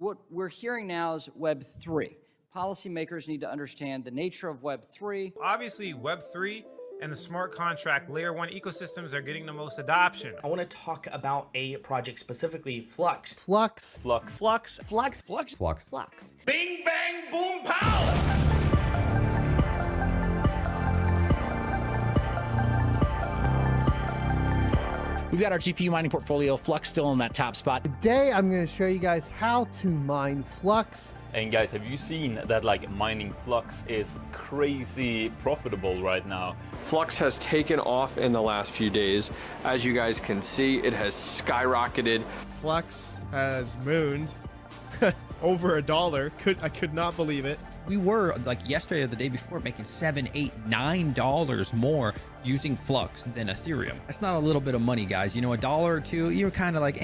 what we're hearing now is Web 3. Policymakers need to understand the nature of Web 3. Obviously, Web 3 and the smart contract layer 1 ecosystems are getting the most adoption. I want to talk about a project specifically, Flux. Flux. Flux. Flux. Flux. Flux. Flux. Flux. Bing, bang, boom, pow! We've got our GPU mining portfolio, Flux still in that top spot. Today, I'm going to show you guys how to mine Flux. And guys, have you seen that like mining Flux is crazy profitable right now? Flux has taken off in the last few days. As you guys can see, it has skyrocketed. Flux has mooned over $1. I could not believe it. We were like yesterday or the day before making $7, $8, $9 more using Flux than Ethereum. That's not a little bit of money, guys. You know, $1 or $2, you're kind of like,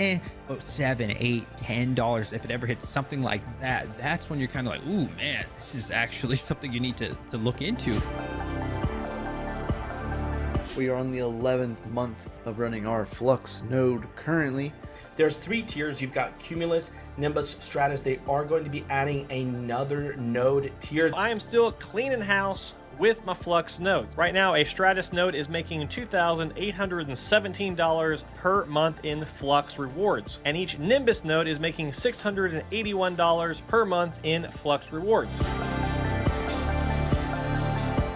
but $7, $8, $10, if it ever hits something like that, that's when you're kind of like, ooh, man, this is actually something you need to look into. We are on the 11th month of running our Flux node currently. There's 3 tiers. You've got Cumulus, Nimbus, Stratus. They are going to be adding another node tier. I am still cleaning house with my Flux nodes. Right now, a Stratus node is making $2,817 per month in Flux rewards. And each Nimbus node is making $681 per month in Flux rewards.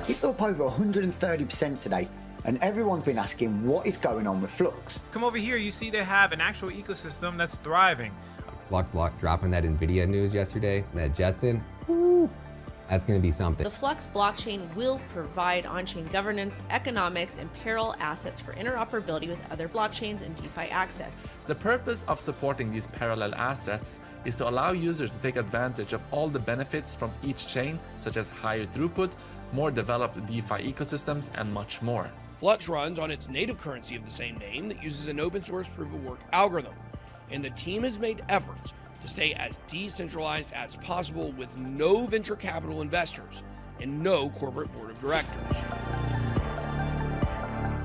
It's up over 130% today. And everyone's been asking what is going on with Flux. Come over here, you see they have an actual ecosystem that's thriving. Flux dropping that Nvidia news yesterday, that Jetson, woo, that's going to be something. The Flux blockchain will provide on-chain governance, economics, and parallel assets for interoperability with other blockchains and DeFi access. The purpose of supporting these parallel assets is to allow users to take advantage of all the benefits from each chain, such as higher throughput, more developed DeFi ecosystems, and much more. Flux runs on its native currency of the same name that uses an open source proof of work algorithm, and the team has made efforts to stay as decentralized as possible with no venture capital investors and no corporate board of directors.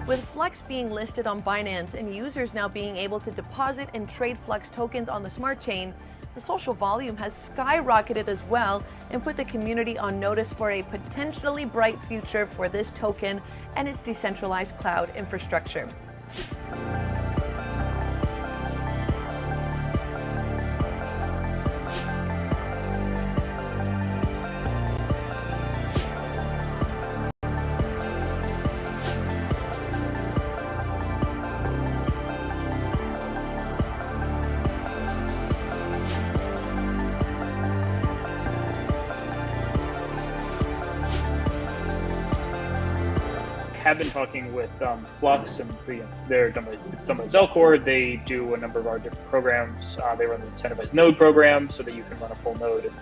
With Flux being listed on Binance and users now being able to deposit and trade Flux tokens on the smart chain, the social volume has skyrocketed as well and put the community on notice for a potentially bright future for this token and its decentralized cloud infrastructure. Have been talking with Flux, and they're done by Zelcore. They do a number of our different programs. They run the incentivized node program so that you can run a full node and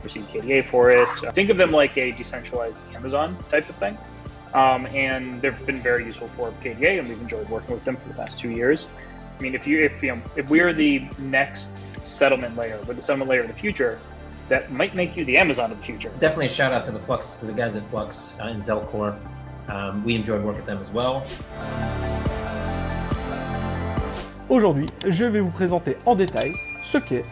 receive KDA for it. Think of them like a decentralized Amazon type of thing. And they've been very useful for KDA, and we've enjoyed working with them for the past 2 years. I mean, if we're the next settlement layer, we're the settlement layer of the future, that might make you the Amazon of the future. Definitely a shout out to the guys at Flux and Zelcore. We enjoyed working with them as well. Aujourd'hui, je vais vous présenter en détail ce qu'est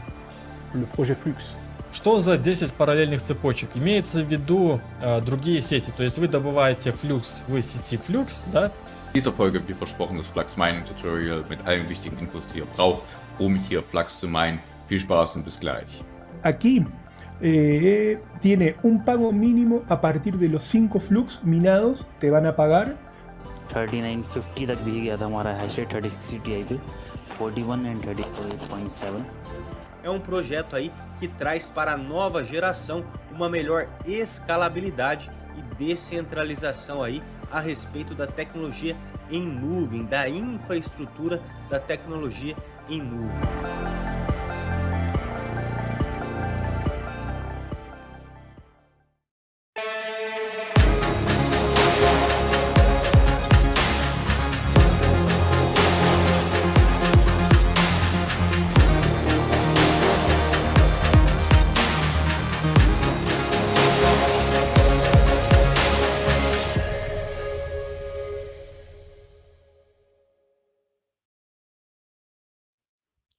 le projet Flux. Что за 10 параллельных цепочек? Имеется в виду другие сети, то есть вы добываете Flux в сети Flux, да? In dieser Folge, wie versprochen, das Flux Mining Tutorial mit allen wichtigen Infos, die ihr braucht, um hier Flux zu minen. Viel Spaß und bis gleich. Aquí tiene un pago mínimo a partir de los 5 Flux minados, te van a pagar 3950 तक भी गया था हमारा hash rate 36 Ti पे 41 and 34.7. É um projeto aí que traz para a nova geração uma melhor escalabilidade e descentralização aí a respeito da tecnologia em nuvem, da infraestrutura da tecnologia em nuvem.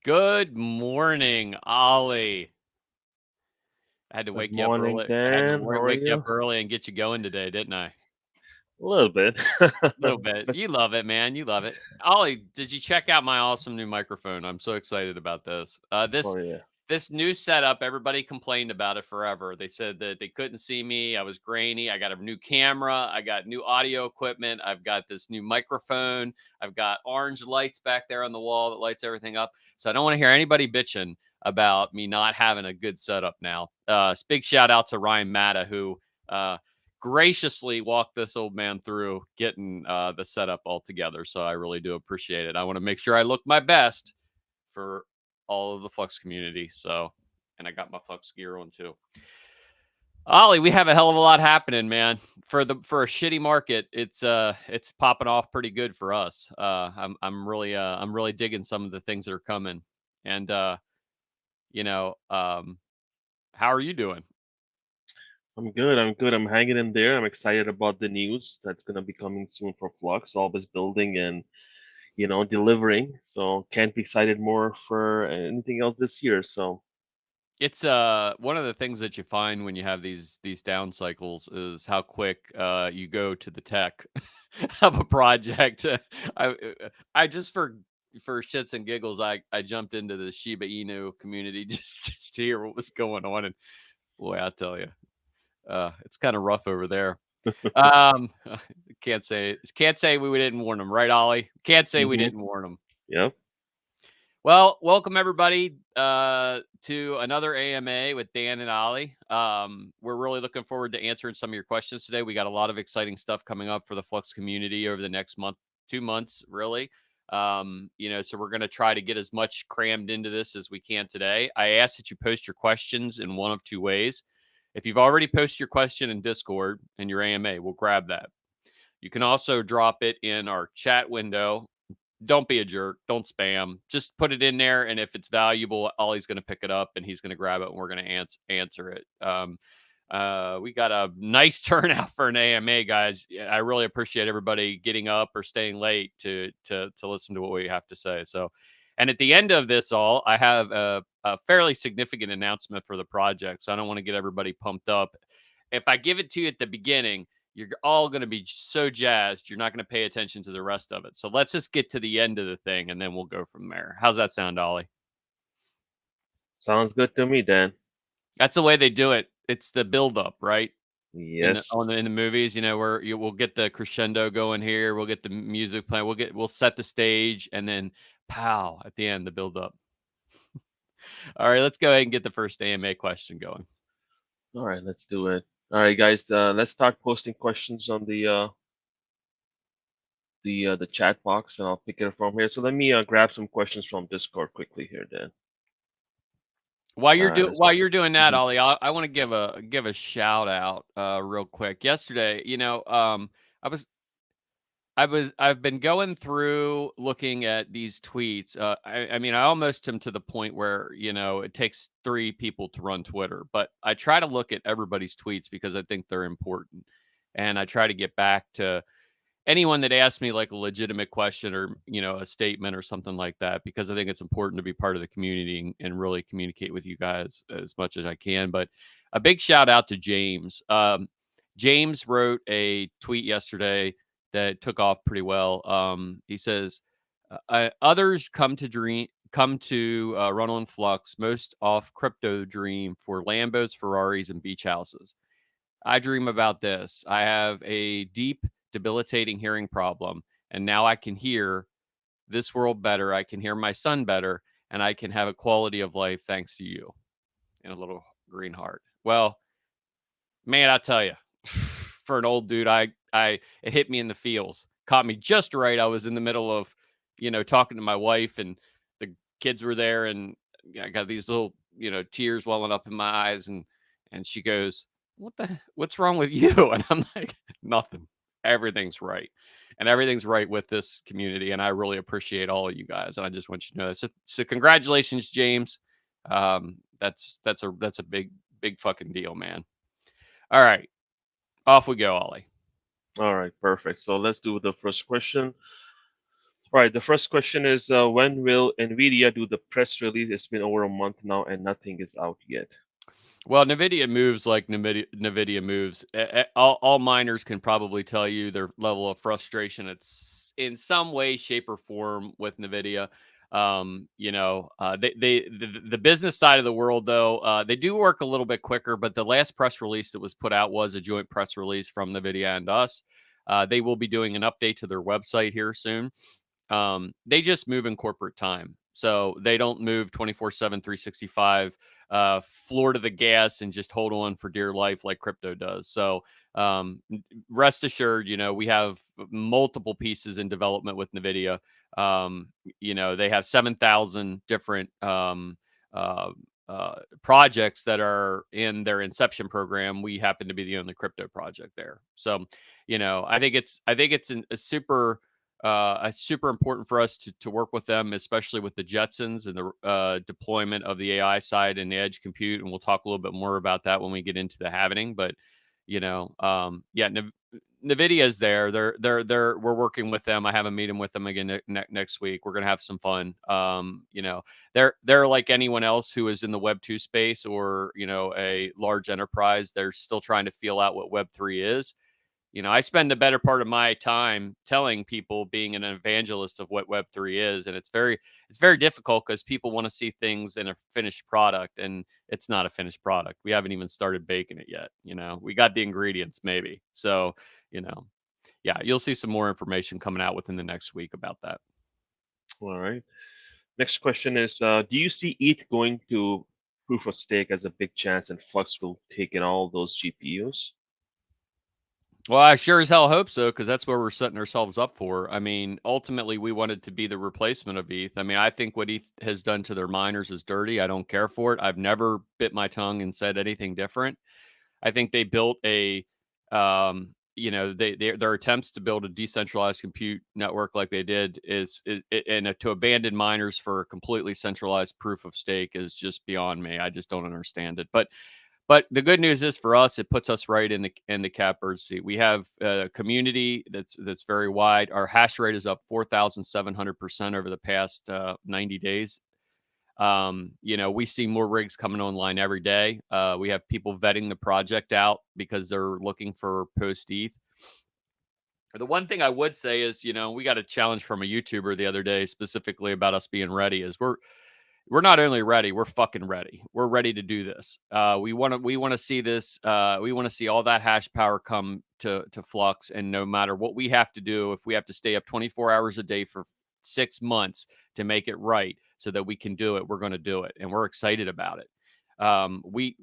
Good morning, Ollie. I had to Good wake you up morning, early. I had to Dan. How are wake you up you? early and get you going today, didn't I? A little bit. A little bit. You love it, man. You love it. Ollie, did you check out my awesome new microphone? I'm so excited about this. Oh yeah. This new setup, everybody complained about it forever. They said that they couldn't see me. I was grainy. I got a new camera. I got new audio equipment. I've got this new microphone. I've got orange lights back there on the wall that lights everything up. So I don't want to hear anybody bitching about me not having a good setup now. Big shout out to Ryan Matta, who graciously walked this old man through getting the setup all together. So I really do appreciate it. I want to make sure I look my best for all of the Flux community. So, and I got my Flux gear on too. Ollie, we have a hell of a lot happening, man. For a shitty market, it's popping off pretty good for us. I'm really digging some of the things that are coming. And how are you doing? I'm good. I'm good. I'm hanging in there. I'm excited about the news that's gonna be coming soon for Flux. Always building and delivering. So can't be excited more for anything else this year. So It's one of the things that you find when you have these down cycles is how quick you go to the tech of a project. I just for shits and giggles, I jumped into the Shiba Inu community just to hear what was going on, and boy, I tell you, it's kind of rough over there. Can't say we didn't warn them, right, Ollie? Can't say we didn't warn them. Yep. Well, welcome everybody to another AMA with Dan and Ollie. We're really looking forward to answering some of your questions today. We got a lot of exciting stuff coming up for the Flux community over the next month, 2 months, really. So we're going to try to get as much crammed into this as we can today. I ask that you post your questions in one of two ways. If you've already posted your question in Discord and your AMA, we'll grab that. You can also drop it in our chat window. Don't be a jerk. Don't spam. Just put it in there, and if it's valuable, Ollie's going to pick it up, and he's going to grab it, and we're going to answer it. We got a nice turnout for an AMA, guys. I really appreciate everybody getting up or staying late to listen to what we have to say. So, and at the end of this all, I have a fairly significant announcement for the project, so I don't want to get everybody pumped up. If I give it to you at the beginning, you're all going to be so jazzed, you're not going to pay attention to the rest of it. So let's just get to the end of the thing, and then we'll go from there. How's that sound, Ollie? Sounds good to me, Dan. That's the way they do it. It's the build-up, right? Yes. In the movies, where we'll get the crescendo going here, we'll get the music playing, we'll set the stage, and then pow at the end, the build-up. All right, let's go ahead and get the first AMA question going. All right, let's do it. All right, guys, let's start posting questions on the chat box, and I'll pick it from here. So let me grab some questions from Discord quickly here, Dan. While you're doing that, Ollie, I want to give a shout out real quick. Yesterday, I've been going through looking at these tweets. I almost am to the point where, it takes 3 people to run Twitter, but I try to look at everybody's tweets because I think they're important. And I try to get back to anyone that asks me like a legitimate question or, a statement or something like that, because I think it's important to be part of the community and really communicate with you guys as much as I can. But a big shout out to James. James wrote a tweet yesterday that took off pretty well. He says, others come to run on Flux, most off crypto dream for Lambos, Ferraris, and beach houses. I dream about this. I have a deep, debilitating hearing problem, and now I can hear this world better. I can hear my son better, and I can have a quality of life thanks to you. And a little green heart. Well, man, I tell you, for an old dude, it hit me in the feels, caught me just right. I was in the middle of, talking to my wife, and the kids were there, and I got these little, tears welling up in my eyes, and she goes, what's wrong with you? And I'm like, nothing. Everything's right. And everything's right with this community. And I really appreciate all of you guys. And I just want you to know that. So congratulations, James. That's a big fucking deal, man. All right. Off we go, Ollie. All right, perfect. So let's do the first question. All right, the first question is, when will Nvidia do the press release? It's been over a month now and nothing is out yet. Well, Nvidia moves like Nvidia moves. All miners can probably tell you their level of frustration. It's in some way, shape, or form with Nvidia. The business side of the world, though, they do work a little bit quicker. But the last press release that was put out was a joint press release from Nvidia and us. They will be doing an update to their website here soon. They just move in corporate time. So they don't move 24/7, 365, floor to the gas and just hold on for dear life like crypto does. So rest assured, we have multiple pieces in development with NVIDIA. They have 7,000 different projects that are in their inception program. We happen to be the only crypto project there. So, I think it's a super important for us to work with them, especially with the Jetsons and the deployment of the AI side and the edge compute. And we'll talk a little bit more about that when we get into the happening. But Nvidia is there. We're working with them. I have a meeting with them again next week. We're gonna have some fun. They're like anyone else who is in the Web 2 space or a large enterprise. They're still trying to feel out what Web 3 is. I spend the better part of my time telling people, being an evangelist of what Web3 is, and it's very difficult because people want to see things in a finished product, and it's not a finished product. We haven't even started baking it yet. We got the ingredients maybe. So, yeah, you'll see some more information coming out within the next week about that. All right. Next question is, do you see ETH going to proof of stake as a big chance and Flux will take in all those GPUs? Well, I sure as hell hope so, because that's where we're setting ourselves up for. I mean, ultimately, we wanted to be the replacement of ETH. I mean, I think what ETH has done to their miners is dirty. I don't care for it. I've never bit my tongue and said anything different. I think they built their attempts to build a decentralized compute network like they did to abandon miners for a completely centralized proof of stake is just beyond me. I just don't understand it. But the good news is for us, it puts us right in the catbird seat. We have a community that's very wide. Our hash rate is up 4,700% over the past 90 days. We see more rigs coming online every day. We have people vetting the project out because they're looking for post ETH. The one thing I would say is, we got a challenge from a YouTuber the other day specifically about us being ready. Is we're not only ready, we're fucking ready. We're ready to do this. We want to see this. We want to see all that hash power come to Flux. And no matter what we have to do, if we have to stay up 24 hours a day for 6 months to make it right so that we can do it, we're going to do it. And we're excited about it.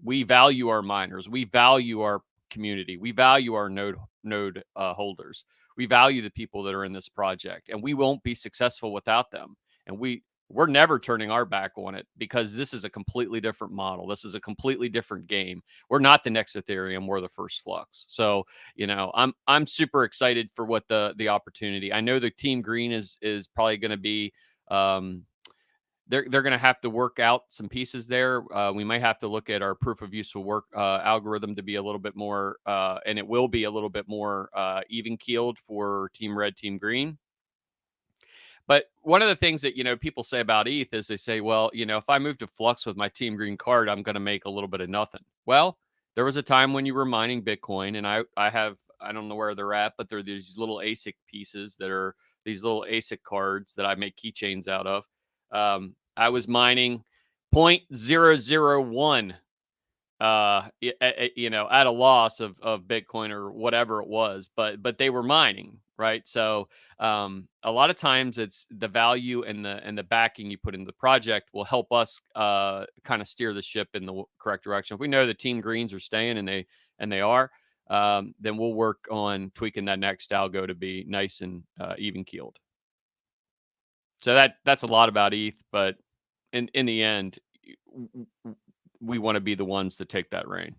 We value our miners. We value our community. We value our node holders. We value the people that are in this project, and we won't be successful without them. And we're never turning our back on it because this is a completely different model. This is a completely different game. We're not the next Ethereum. We're the first Flux. So, I'm super excited for what the opportunity. I know the Team Green is probably going to be, they're going to have to work out some pieces there. We might have to look at our proof of useful work algorithm to be a little bit more, and it will be a little bit more even keeled for Team Red, Team Green. But one of the things that, people say about ETH is they say, well, if I move to Flux with my Team Green card, I'm going to make a little bit of nothing. Well, there was a time when you were mining Bitcoin, and I don't know where they're at, but they're these little ASIC pieces that are these little ASIC cards that I make keychains out of. I was mining 0.001 at a loss of Bitcoin or whatever it was, but they were mining, right? So a lot of times it's the value and the backing you put in the project will help us kind of steer the ship in the correct direction. If we know the Team Greens are staying and they are, then we'll work on tweaking that next algo to be nice and even keeled. So that's a lot about ETH, but in the end, we want to be the ones to take that reign.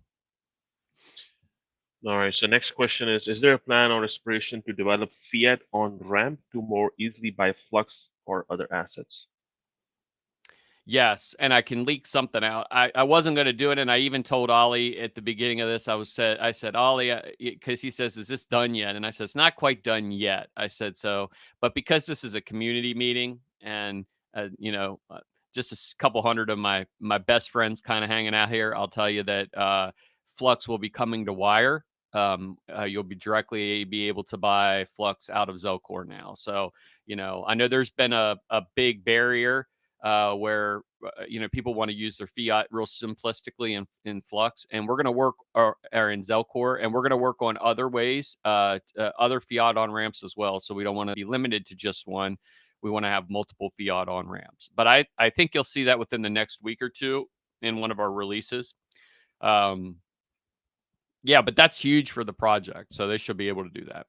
All right. So next question is there a plan or aspiration to develop Fiat on ramp to more easily buy Flux or other assets? Yes, and I can leak something out. I wasn't going to do it, and I even told Ollie at the beginning of this. I said, Ollie, because he says, "Is this done yet?" And I said, "It's not quite done yet." I said so, but because this is a community meeting, and just a couple hundred of my best friends kind of hanging out here, I'll tell you that Flux will be coming to Wire. You'll be able to buy Flux out of Zelcore now. So, I know there's been a big barrier where people want to use their fiat real simplistically in Flux, and we're going to work or in Zelcore, and we're going to work on other ways, other fiat on ramps as well. So we don't want to be limited to just one. We want to have multiple fiat on ramps. But I think you'll see that within the next week or two in one of our releases. Yeah, but that's huge for the project, so they should be able to do that.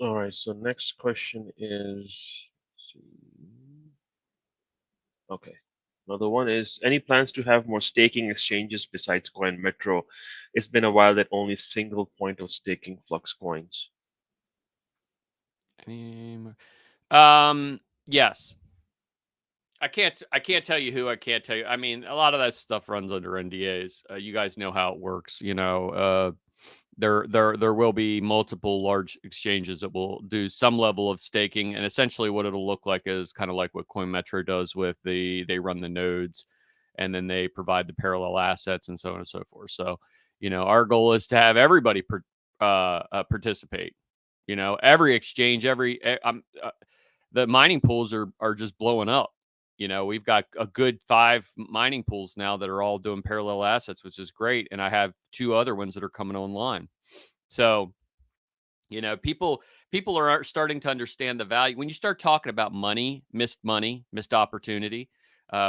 All right, so next question is, let's see. Okay. Another one is, any plans to have more staking exchanges besides Coin Metro? It's been a while that only single point of staking Flux coins. Yes. I can't tell you who. I can't tell you. I mean, a lot of that stuff runs under NDAs. You guys know how it works. There will be multiple large exchanges that will do some level of staking, and essentially what it'll look like is kind of like what Coin Metro does with they run the nodes, and then they provide the parallel assets and so on and so forth. So, our goal is to have everybody participate. Every exchange, the mining pools are just blowing up. We've got a good 5 mining pools now that are all doing parallel assets, which is great. And I have 2 other ones that are coming online. So, people are starting to understand the value. When you start talking about money, missed opportunity,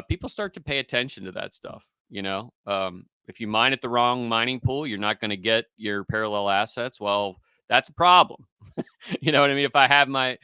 people start to pay attention to that stuff. If you mine at the wrong mining pool, you're not going to get your parallel assets. Well, that's a problem. You know what I mean? If I have my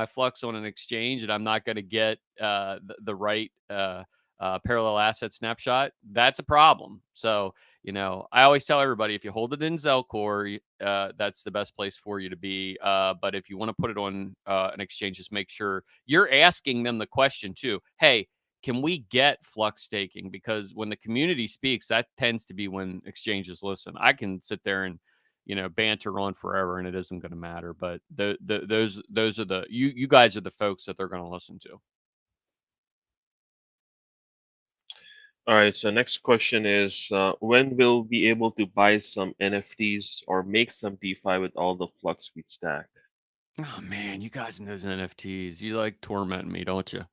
Flux on an exchange and I'm not going to get the right parallel asset snapshot, that's a problem. So, I always tell everybody, if you hold it in Zelcore, that's the best place for you to be. But if you want to put it on an exchange, just make sure you're asking them the question too. Hey, can we get Flux staking? Because when the community speaks, that tends to be when exchanges listen. I can sit there and banter on forever, and it isn't going to matter. But those are you guys are the folks that they're going to listen to. All right, so next question is, when will we be able to buy some NFTs or make some DeFi with all the Flux we stack? Oh man, you guys and those NFTs, you like tormenting me, don't you?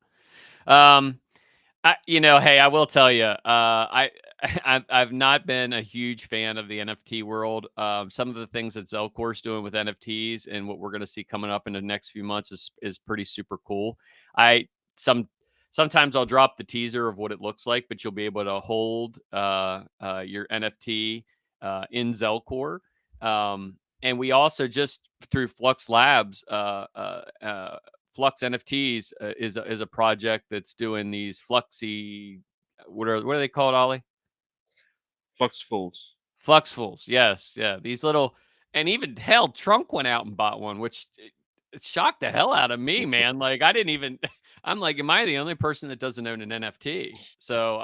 Hey, I will tell you, I've not been a huge fan of the NFT world. Some of the things that Zelcore's doing with NFTs and what we're going to see coming up in the next few months is pretty super cool. Sometimes I'll drop the teaser of what it looks like, but you'll be able to hold your NFT in Zelcore. And we also just through Flux Labs, Flux NFTs is a project that's doing these Fluxy. What are they called, Ollie? Fluxfuls. Fluxfuls, yes, yeah. These little, and even hell, Trunk went out and bought one, which it shocked the hell out of me, man. Like I didn't even. I'm like, am I the only person that doesn't own an NFT? So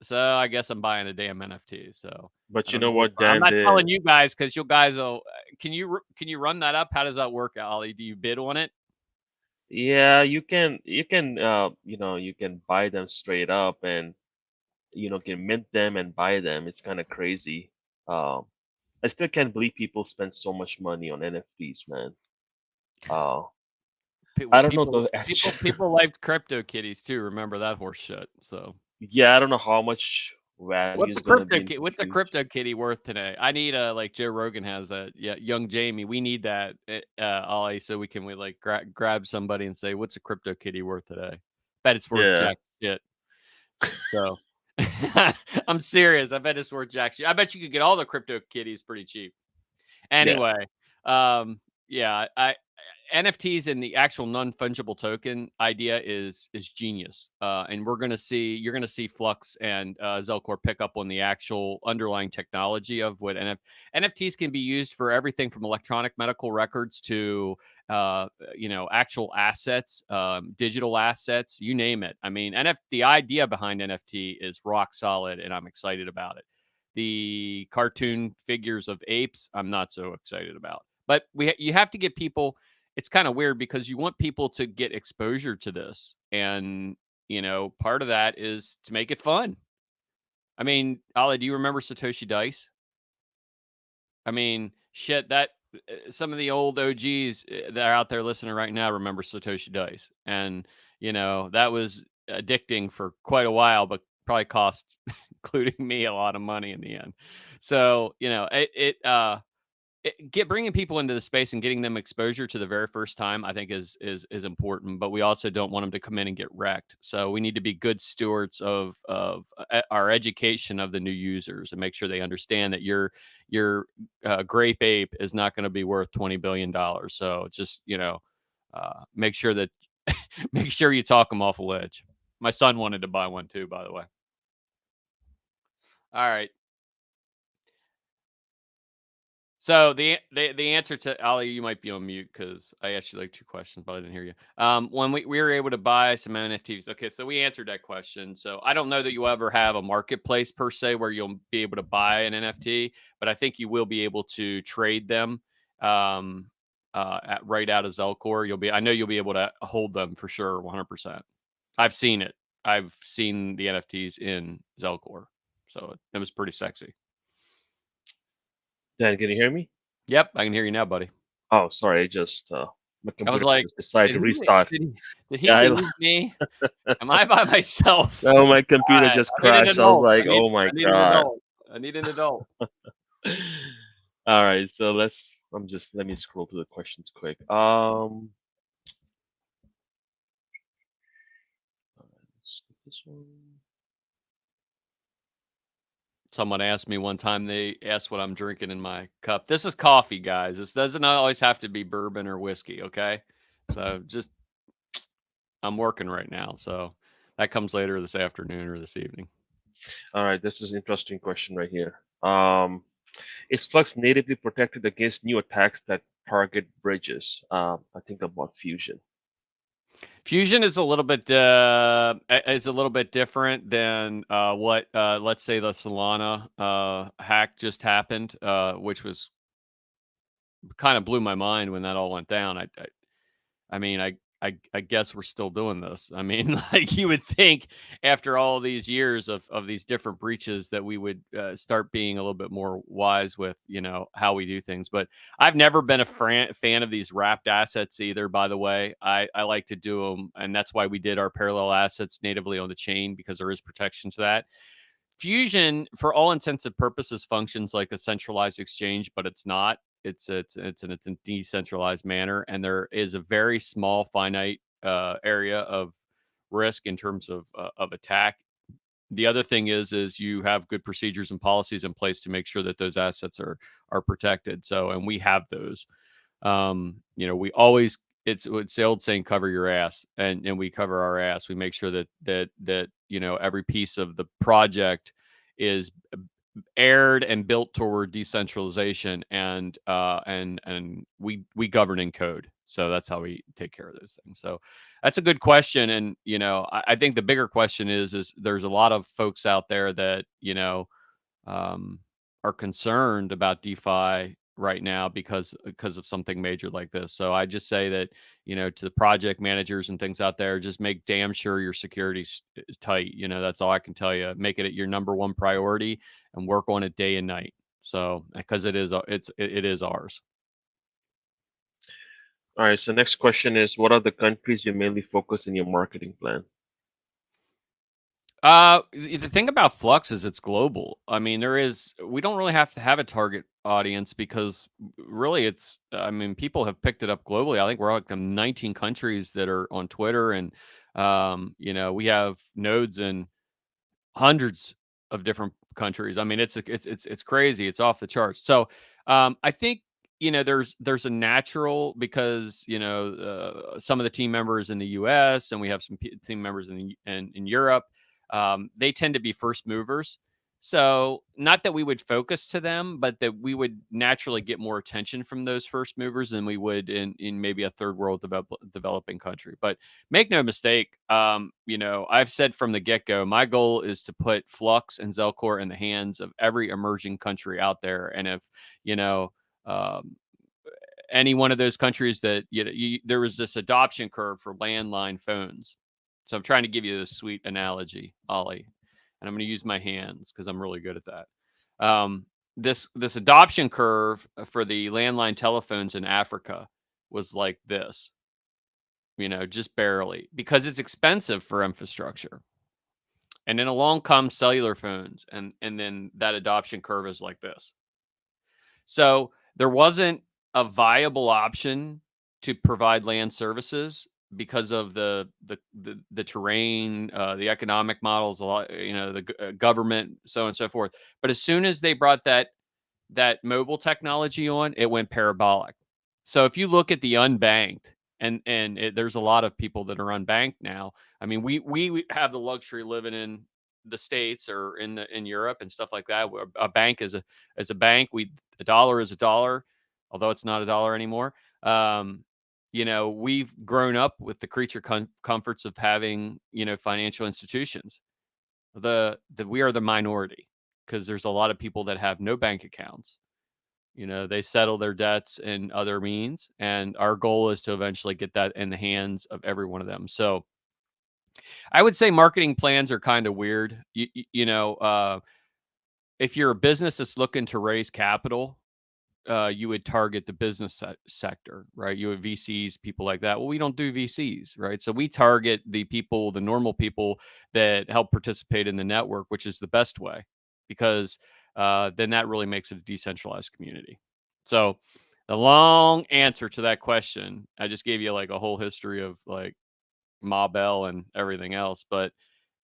so I guess I'm buying a damn NFT. So, but you know what, Dan? I'm not telling you guys because you guys will. Can you run that up? How does that work, Ollie? Do you bid on it? Yeah, you can buy them straight up and can mint them and buy them. It's kind of crazy. I still can't believe people spend so much money on NFTs, man. I don't know. People liked crypto kitties too. Remember that horse shit. So yeah, I don't know how much value is going to be. What's a crypto kitty worth today? I need like Joe Rogan has that. Yeah, young Jamie. We need that, Ollie, so we can grab somebody and say, what's a crypto kitty worth today? Bet it's worth jack shit. So I'm serious. I bet it's worth jack shit. I bet you could get all the crypto kitties pretty cheap. Anyway, NFTs and the actual non-fungible token idea is genius, and you're going to see Flux and Zelcore pick up on the actual underlying technology of what NFTs can be used for everything from electronic medical records to actual assets, digital assets, you name it. I mean, the idea behind NFT is rock solid, and I'm excited about it. The cartoon figures of apes, I'm not so excited about, but you have to get people. it's kind of weird because you want people to get exposure to this. And, part of that is to make it fun. I mean, Ollie, do you remember Satoshi Dice? I mean, shit, that some of the old OGs that are out there listening right now remember Satoshi Dice. And, that was addicting for quite a while, but probably cost, including me, a lot of money in the end. So, bringing people into the space and getting them exposure to the very first time, I think is important. But we also don't want them to come in and get wrecked. So we need to be good stewards of our education of the new users and make sure they understand that your grape ape is not going to be worth $20 billion. So just make sure that make sure you talk them off a ledge. My son wanted to buy one too, by the way. All right. So the answer to Ali, you might be on mute because I asked you like 2 questions, but I didn't hear you. When we were able to buy some NFTs. Okay, so we answered that question. So I don't know that you'll ever have a marketplace per se where you'll be able to buy an NFT, but I think you will be able to trade them right out of Zelcore. I know you'll be able to hold them for sure, 100%. I've seen it. I've seen the NFTs in Zelcore, so it was pretty sexy. Dan, can you hear me? Yep, I can hear you now, buddy. Oh, sorry. I just my computer I was like, just decided to restart. Did he lose me? Am I by myself? No, my computer just crashed. I was like, oh my god. I need an adult. All right, so let me scroll through the questions quick. Let's skip this one. Someone asked me one time, they asked what I'm drinking in my cup. This is coffee, guys. This doesn't always have to be bourbon or whiskey, okay? So I'm working right now. So that comes later this afternoon or this evening. All right, this is an interesting question right here. Is Flux natively protected against new attacks that target bridges? I think about Fusion. Fusion is a little bit different than what let's say the Solana hack just happened, which was kind of blew my mind when that all went down. I guess we're still doing this. I mean, like you would think after all these years of these different breaches that we would start being a little bit more wise with, how we do things. But I've never been a fan of these wrapped assets either, by the way. I like to do them. And that's why we did our parallel assets natively on the chain, because there is protection to that. Fusion, for all intents and purposes, functions like a centralized exchange, but it's not. It's in a decentralized manner, and there is a very small finite area of risk in terms of attack. The other thing is you have good procedures and policies in place to make sure that those assets are protected. So, and we have those. We always, it's the old saying, cover your ass, and we cover our ass. We make sure that every piece of the project is aired and built toward decentralization, and we govern in code. So that's how we take care of those things. So that's a good question. And I think the bigger question is there's a lot of folks out there that are concerned about DeFi right now because of something major like this. So I just say that to the project managers and things out there, just make damn sure your security is tight. That's all I can tell you. Make it your number one priority and work on it day and night. So because it is ours. All right, so next question is, what are the countries you mainly focus in your marketing plan? The thing about Flux is it's global. I mean, we don't really have to have a target audience because really people have picked it up globally. I think we're like 19 countries that are on Twitter, and we have nodes in hundreds of different countries. I mean, it's crazy. It's off the charts. So I think there's a natural, because some of the team members in the US and we have some team members in Europe. They tend to be first movers. So not that we would focus to them, but that we would naturally get more attention from those first movers than we would in maybe a third world developing country. But make no mistake, I've said from the get-go, my goal is to put Flux and Zelcore in the hands of every emerging country out there. And if, any one of those countries that there was this adoption curve for landline phones. So I'm trying to give you this sweet analogy, Ollie, and I'm going to use my hands because I'm really good at that. This adoption curve for the landline telephones in Africa was like this, just barely, because it's expensive for infrastructure. And then along comes cellular phones, and then that adoption curve is like this. So there wasn't a viable option to provide land services because of the terrain, the economic models, a lot, the government, so on and so forth. But as soon as they brought that mobile technology on, it went parabolic. So if you look at the unbanked, and there's a lot of people that are unbanked now. I mean, we have the luxury living in the States or in Europe and stuff like that. A bank is a bank. A dollar is a dollar, although it's not a dollar anymore. We've grown up with the creature comforts of having, financial institutions. We are the minority because there's a lot of people that have no bank accounts. They settle their debts in other means, and our goal is to eventually get that in the hands of every one of them. So I would say marketing plans are kind of weird. If you're a business that's looking to raise capital, you would target the business sector, right? You have VCs, people like that. Well, we don't do VCs, right? So we target the normal people that help participate in the network, which is the best way, because then that really makes it a decentralized community. So the long answer to that question, I just gave you like a whole history of like Ma Bell and everything else, but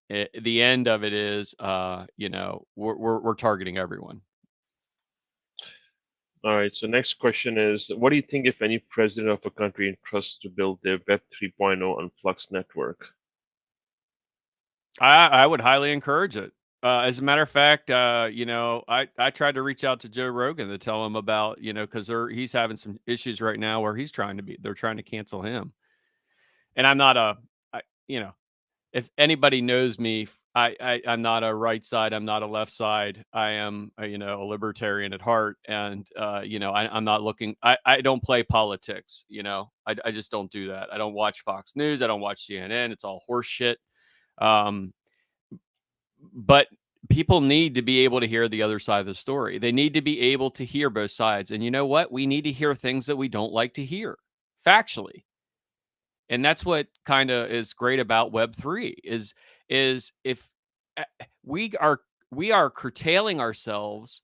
the end of it is, we're targeting everyone. All right, so next question is, what do you think if any president of a country entrusts to build their Web 3.0 on Flux network? I would highly encourage it. As a matter of fact, I tried to reach out to Joe Rogan to tell him about, because he's having some issues right now where they're trying to cancel him. And I'm not if anybody knows me, I'm not a right side. I'm not a left side. I am, a libertarian at heart. And, I'm not looking, I don't play politics. I just don't do that. I don't watch Fox News. I don't watch CNN. It's all horse shit. But people need to be able to hear the other side of the story. They need to be able to hear both sides. And you know what? We need to hear things that we don't like to hear factually. And that's what kind of is great about Web3 is if we are curtailing ourselves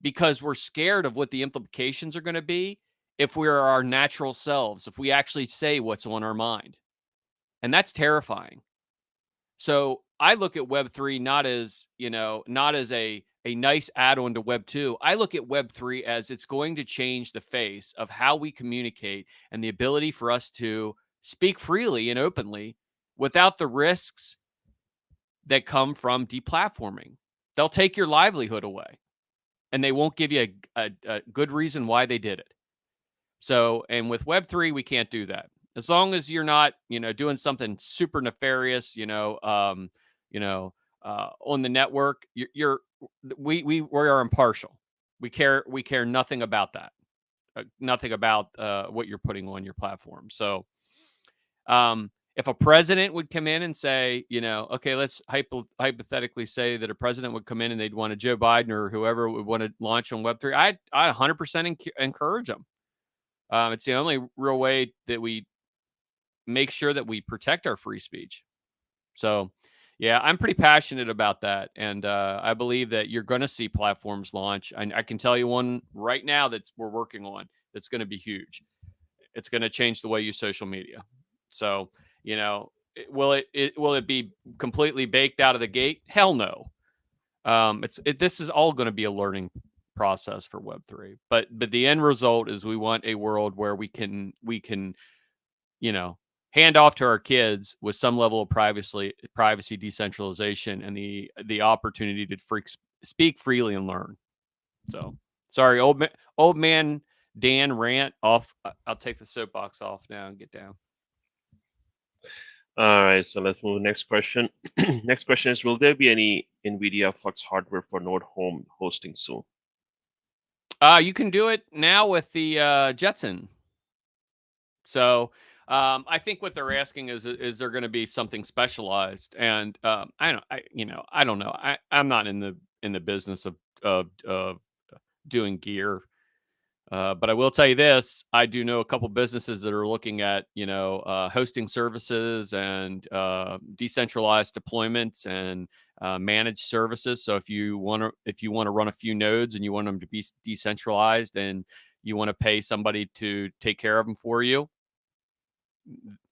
because we're scared of what the implications are going to be if we are our natural selves, if we actually say what's on our mind. And that's terrifying. So I look at Web3 not as a nice add-on to Web 2. I look at Web 3 as it's going to change the face of how we communicate and the ability for us to speak freely and openly without the risks that come from deplatforming. They'll take your livelihood away, and they won't give you a good reason why they did it. So, and with Web 3, we can't do that. As long as you're not, doing something super nefarious, on the network, we are impartial. We care nothing about that, nothing about what you're putting on your platform. So, if a president would come in and say, okay, let's hypothetically say that a president would come in and they'd want a Joe Biden or whoever would want to launch on Web3, I 100% encourage them. It's the only real way that we make sure that we protect our free speech. So, yeah, I'm pretty passionate about that. And I believe that you're going to see platforms launch. I can tell you one right now we're working on that's going to be huge. It's going to change the way you use social media. So, will it be completely baked out of the gate? Hell no. This is all going to be a learning process for Web3. But the end result is we want a world where we can hand off to our kids with some level of privacy, decentralization, and the opportunity to speak freely and learn. So, sorry, old man Dan rant off. I'll take the soapbox off now and get down. All right, so let's move to the next question. Next question is, will there be any Nvidia Flux hardware for Node home hosting soon? You can do it now with the Jetson. So I think what they're asking is there going to be something specialized? And I don't know. I'm not in the business of doing gear. But I will tell you this: I do know a couple businesses that are looking at, hosting services and decentralized deployments and managed services. So if you want to run a few nodes and you want them to be decentralized and you want to pay somebody to take care of them for you,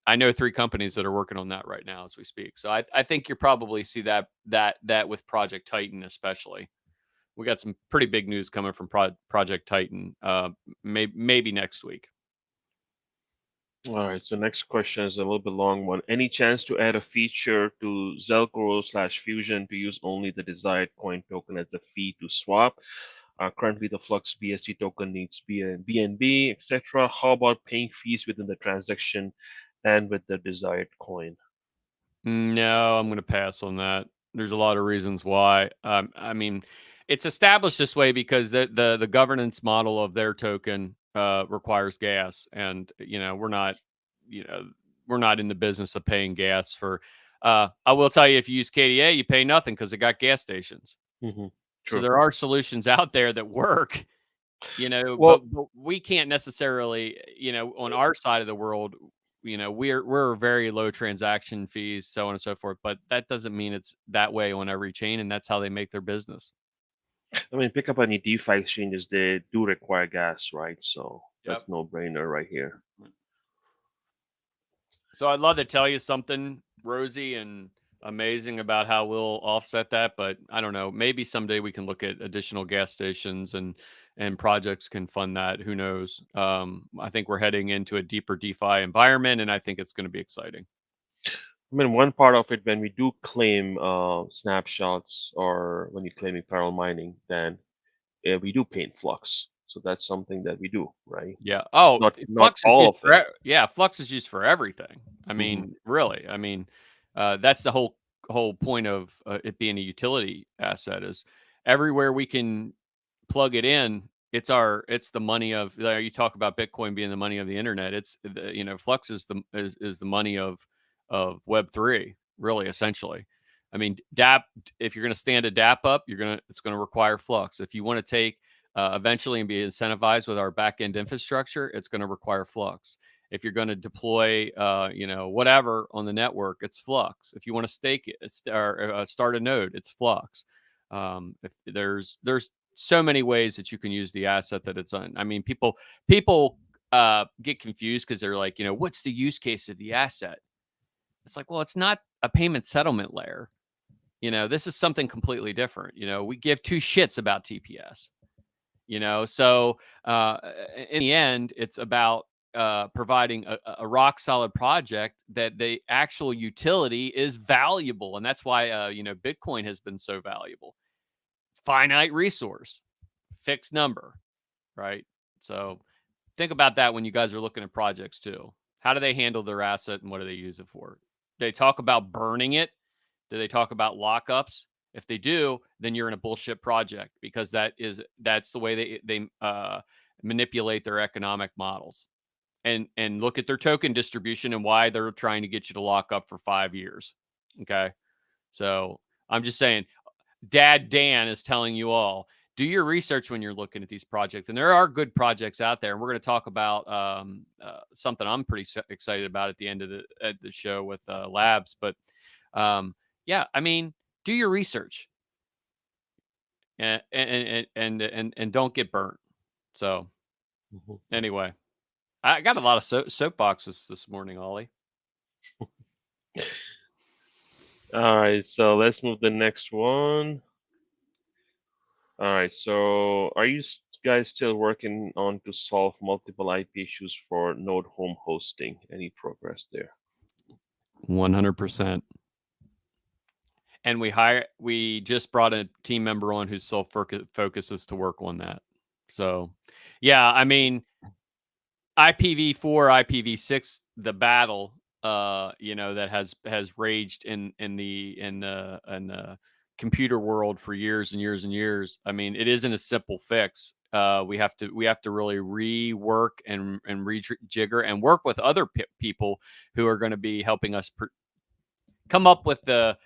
I know 3 companies that are working on that right now as we speak. So I think you'll probably see that with Project Titan especially. We got some pretty big news coming from Project Titan, maybe next week. All right, so next question is a little bit long one. Any chance to add a feature to Zelkoro/Fusion to use only the desired coin token as a fee to swap? Currently, the Flux BSC token needs BNB, etc. How about paying fees within the transaction and with the desired coin? No, I'm going to pass on that. There's a lot of reasons why. I mean, it's established this way because the governance model of their token requires gas, and we're not in the business of paying gas for. I will tell you, if you use KDA, you pay nothing because it got gas stations. Mm-hmm. So there are solutions out there that work, Well, but we can't necessarily, on our side of the world, we're very low transaction fees, so on and so forth. But that doesn't mean it's that way on every chain, and that's how they make their business. I mean, pick up any DeFi exchanges, they do require gas, right? So that's no brainer right here. So I'd love to tell you something rosy and amazing about how we'll offset that, but I don't know. Maybe someday we can look at additional gas stations and projects can fund that. Who knows? I think we're heading into a deeper DeFi environment, and I think it's going to be exciting. I mean, one part of it, when we do claim snapshots or when you're claiming parallel mining, then we do pay in Flux. So that's something that we do, right? Yeah. Oh, not Flux all of it. Yeah, Flux is used for everything. I mean, really. I mean, that's the whole point of it being a utility asset is everywhere we can plug it in. It's the money of. You talk about Bitcoin being the money of the internet. It's Flux is the money of Web3, really, essentially. I mean, DApp. If you're going to stand a DApp up, it's going to require Flux. If you want to take eventually and be incentivized with our back-end infrastructure, it's going to require Flux. If you're going to deploy, whatever on the network, it's Flux. If you want to stake it, start a node, it's Flux. If there's so many ways that you can use the asset that it's on. I mean, people get confused because they're like, what's the use case of the asset? It's like, well, it's not a payment settlement layer. This is something completely different. We give 2 shits about TPS. So in the end, it's about providing a rock solid project that the actual utility is valuable. And that's why, Bitcoin has been so valuable. Finite resource, fixed number, right? So think about that when you guys are looking at projects too. How do they handle their asset and what do they use it for? Do they talk about burning it? Do they talk about lockups? If they do, then you're in a bullshit project because that's the way they manipulate their economic models, and look at their token distribution and why they're trying to get you to lock up for 5 years. Okay, so I'm just saying, Dad Dan is telling you all, do your research when you're looking at these projects, and there are good projects out there. And we're going to talk about something I'm pretty excited about at the end of the show with Labs, but yeah, I mean, do your research and don't get burnt. So anyway, I got a lot of soapboxes this morning, Ollie. All right, so let's move the next one. All right, so are you guys still working on to solve multiple IP issues for node home hosting? Any progress there? 100%. And we just brought a team member on whose sole focus is to work on that. So, yeah, I mean, IPv4, IPv6, the battle, that has raged in the computer world for years and years and years. I mean, it isn't a simple fix. We have to really rework and rejigger and work with other people who are going to be helping us come up with the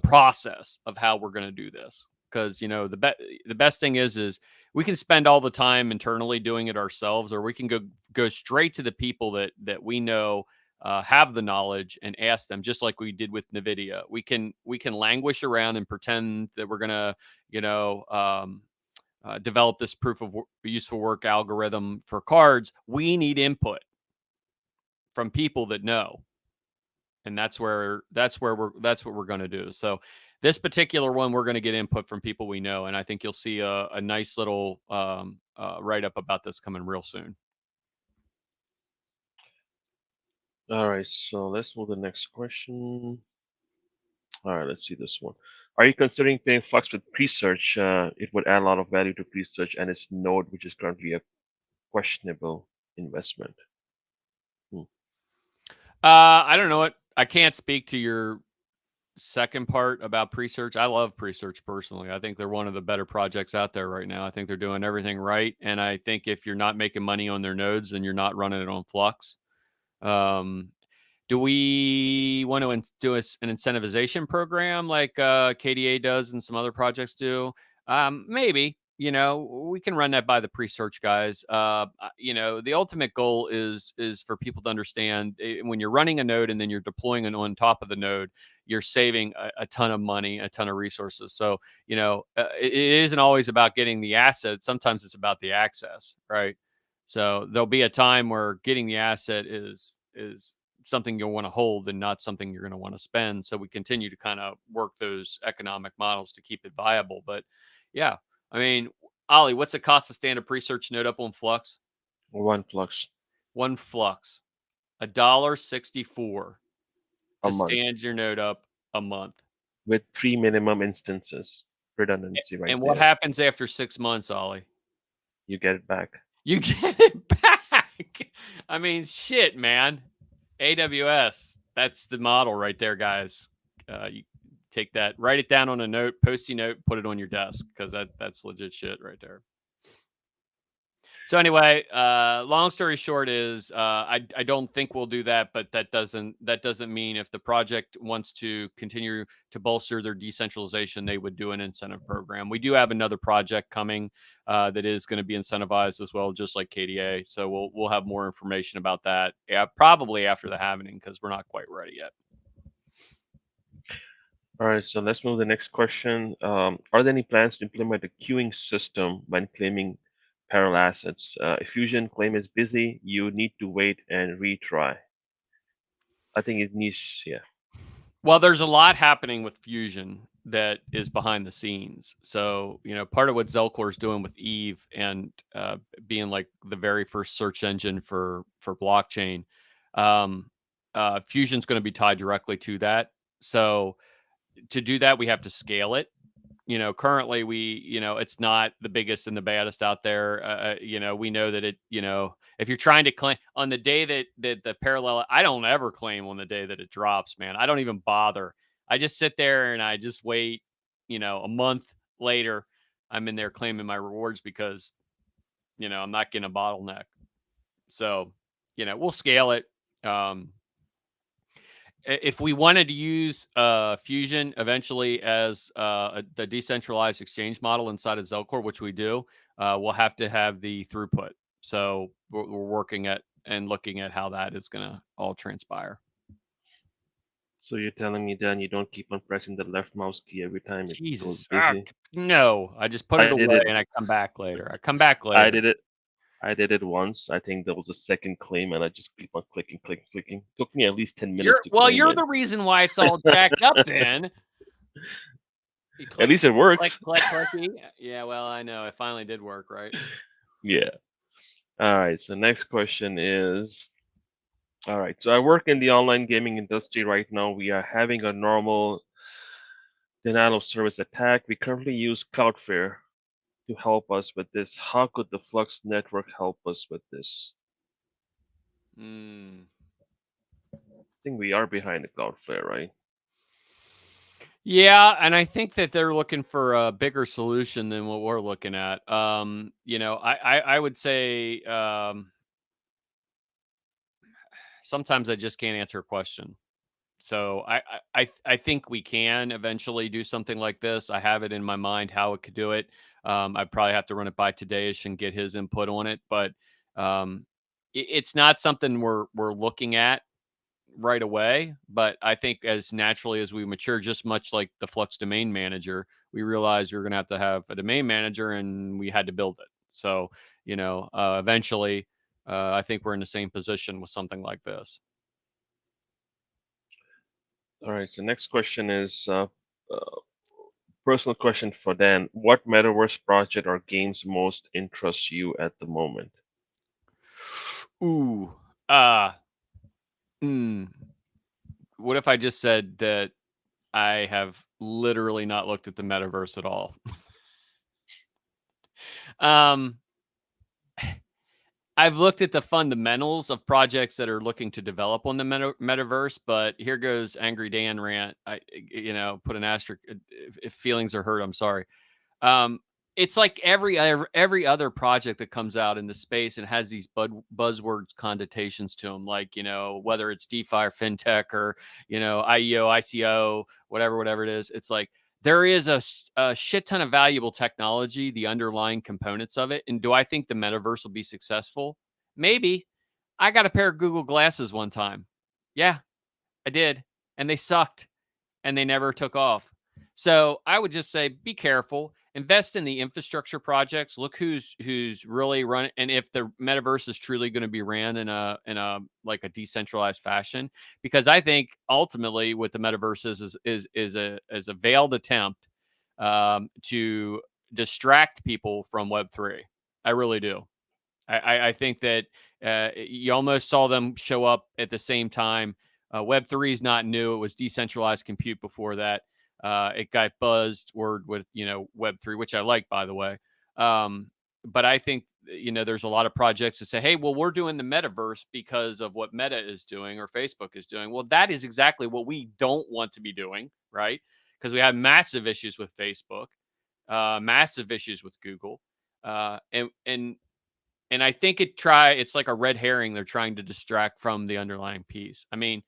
process of how we're going to do this. Because the best thing is we can spend all the time internally doing it ourselves, or we can go straight to the people that we know have the knowledge and ask them, just like we did with Nvidia. We can languish around and pretend that we're gonna develop this proof of useful work algorithm for cards. We need input from people that know, and that's what we're going to do. So this particular one, we're going to get input from people we know, and I think you'll see a nice little write up about this coming real soon. All right, so let's move to the next question. All right, let's see this one. Are you considering paying Flux with Presearch? It would add a lot of value to Presearch and its node, which is currently a questionable investment. I don't know. I can't speak to your second part about Presearch. I love Presearch personally. I think they're one of the better projects out there right now. I think they're doing everything right, and I think if you're not making money on their nodes, then you're not running it on Flux. Do we want to do an incentivization program like KDA does and some other projects do? Maybe. We can run that by the Presearch guys. The ultimate goal is for people to understand when you're running a node and then you're deploying it on top of the node, you're saving a ton of money, a ton of resources. So, it isn't always about getting the asset. Sometimes it's about the access, right? So there'll be a time where getting the asset is something you'll want to hold and not something you're going to want to spend. So we continue to kind of work those economic models to keep it viable. But yeah, I mean, Ollie, what's the cost to stand a Presearch node up on Flux? One Flux. $1.64 A to month. stand your node up a month. With 3 minimum instances. Redundancy right And there. what happens after 6 months, Ollie? You get it back. You get it back. I mean, shit, man. AWS, that's the model right there, guys. You take that, write it down on a note, post-it note, put it on your desk, because that's legit shit right there. So anyway, long story short is I don't think we'll do that, but that doesn't mean if the project wants to continue to bolster their decentralization, they would do an incentive program. We do have another project coming that is going to be incentivized as well, just like KDA. So we'll have more information about that, probably after the halving, because we're not quite ready yet. All right, so let's move to the next question. Are there any plans to implement a queuing system when claiming parallel assets? If Fusion claim is busy, you need to wait and retry. I think it needs, yeah. Well, there's a lot happening with Fusion that is behind the scenes. So, part of what Zelcore is doing with Eve and being like the very first search engine for blockchain, Fusion's going to be tied directly to that. So to do that, we have to scale it. Currently it's not the biggest and the baddest out there. We know that if you're trying to claim on the day that the parallel, I don't ever claim on the day that it drops, man. I don't even bother. I just sit there and I just wait, a month later, I'm in there claiming my rewards because, I'm not getting a bottleneck. So, we'll scale it. If we wanted to use Fusion eventually as the decentralized exchange model inside of Zelcore, which we do, we'll have to have the throughput. So we're working at and looking at how that is going to all transpire. So you're telling me then you don't keep on pressing the left mouse key every time it goes busy? No, I just put it away and I come back later. I did it once. I think there was a second claim, and I just keep on clicking. Took me at least 10 minutes to claim you're it. the reason why it's all jacked up then. At least it works. Clicky. Yeah, well, I know. It finally did work, right? Yeah. All right, so next question is, all right, so I work in the online gaming industry right now. We are having a normal denial of service attack. We currently use Cloudflare to help us with this. How could the Flux network help us with this? I think we are behind the Cloudflare, right? Yeah, and I think that they're looking for a bigger solution than what we're looking at. I would say sometimes I just can't answer a question. So I think we can eventually do something like this. I have it in my mind how it could do it. I'd probably have to run it by Tadeish and get his input on it, but it's not something we're looking at right away. But I think as naturally as we mature, just much like the Flux domain manager, we realized we were going to have a domain manager, and we had to build it. So eventually, I think we're in the same position with something like this. All right. So next question is personal question for Dan. What metaverse project or games most interest you at the moment? Ooh. What if I just said that I have literally not looked at the metaverse at all? I've looked at the fundamentals of projects that are looking to develop on the metaverse, but here goes Angry Dan rant. Put an asterisk. If feelings are hurt, I'm sorry. It's like every other project that comes out in the space and has these buzzwords connotations to them, like whether it's DeFi or fintech or IEO, ICO, whatever it is. It's like there is a shit ton of valuable technology, the underlying components of it. And do I think the metaverse will be successful? Maybe. I got a pair of Google glasses one time. Yeah, I did, and they sucked, and they never took off. So I would just say, be careful. Invest in the infrastructure projects. Look who's really running, and if the metaverse is truly going to be ran in a like a decentralized fashion, because I think ultimately what the metaverse is a veiled attempt to distract people from Web3. I really do. I think that you almost saw them show up at the same time. Web3 is not new. It was decentralized compute before that. It got buzzed word with Web3, which I like, by the way. But I think there's a lot of projects that say, hey, well, we're doing the metaverse because of what Meta is doing or Facebook is doing. Well, that is exactly what we don't want to be doing, right? Because we have massive issues with Facebook, massive issues with Google, and I think it's like a red herring. They're trying to distract from the underlying piece. I mean,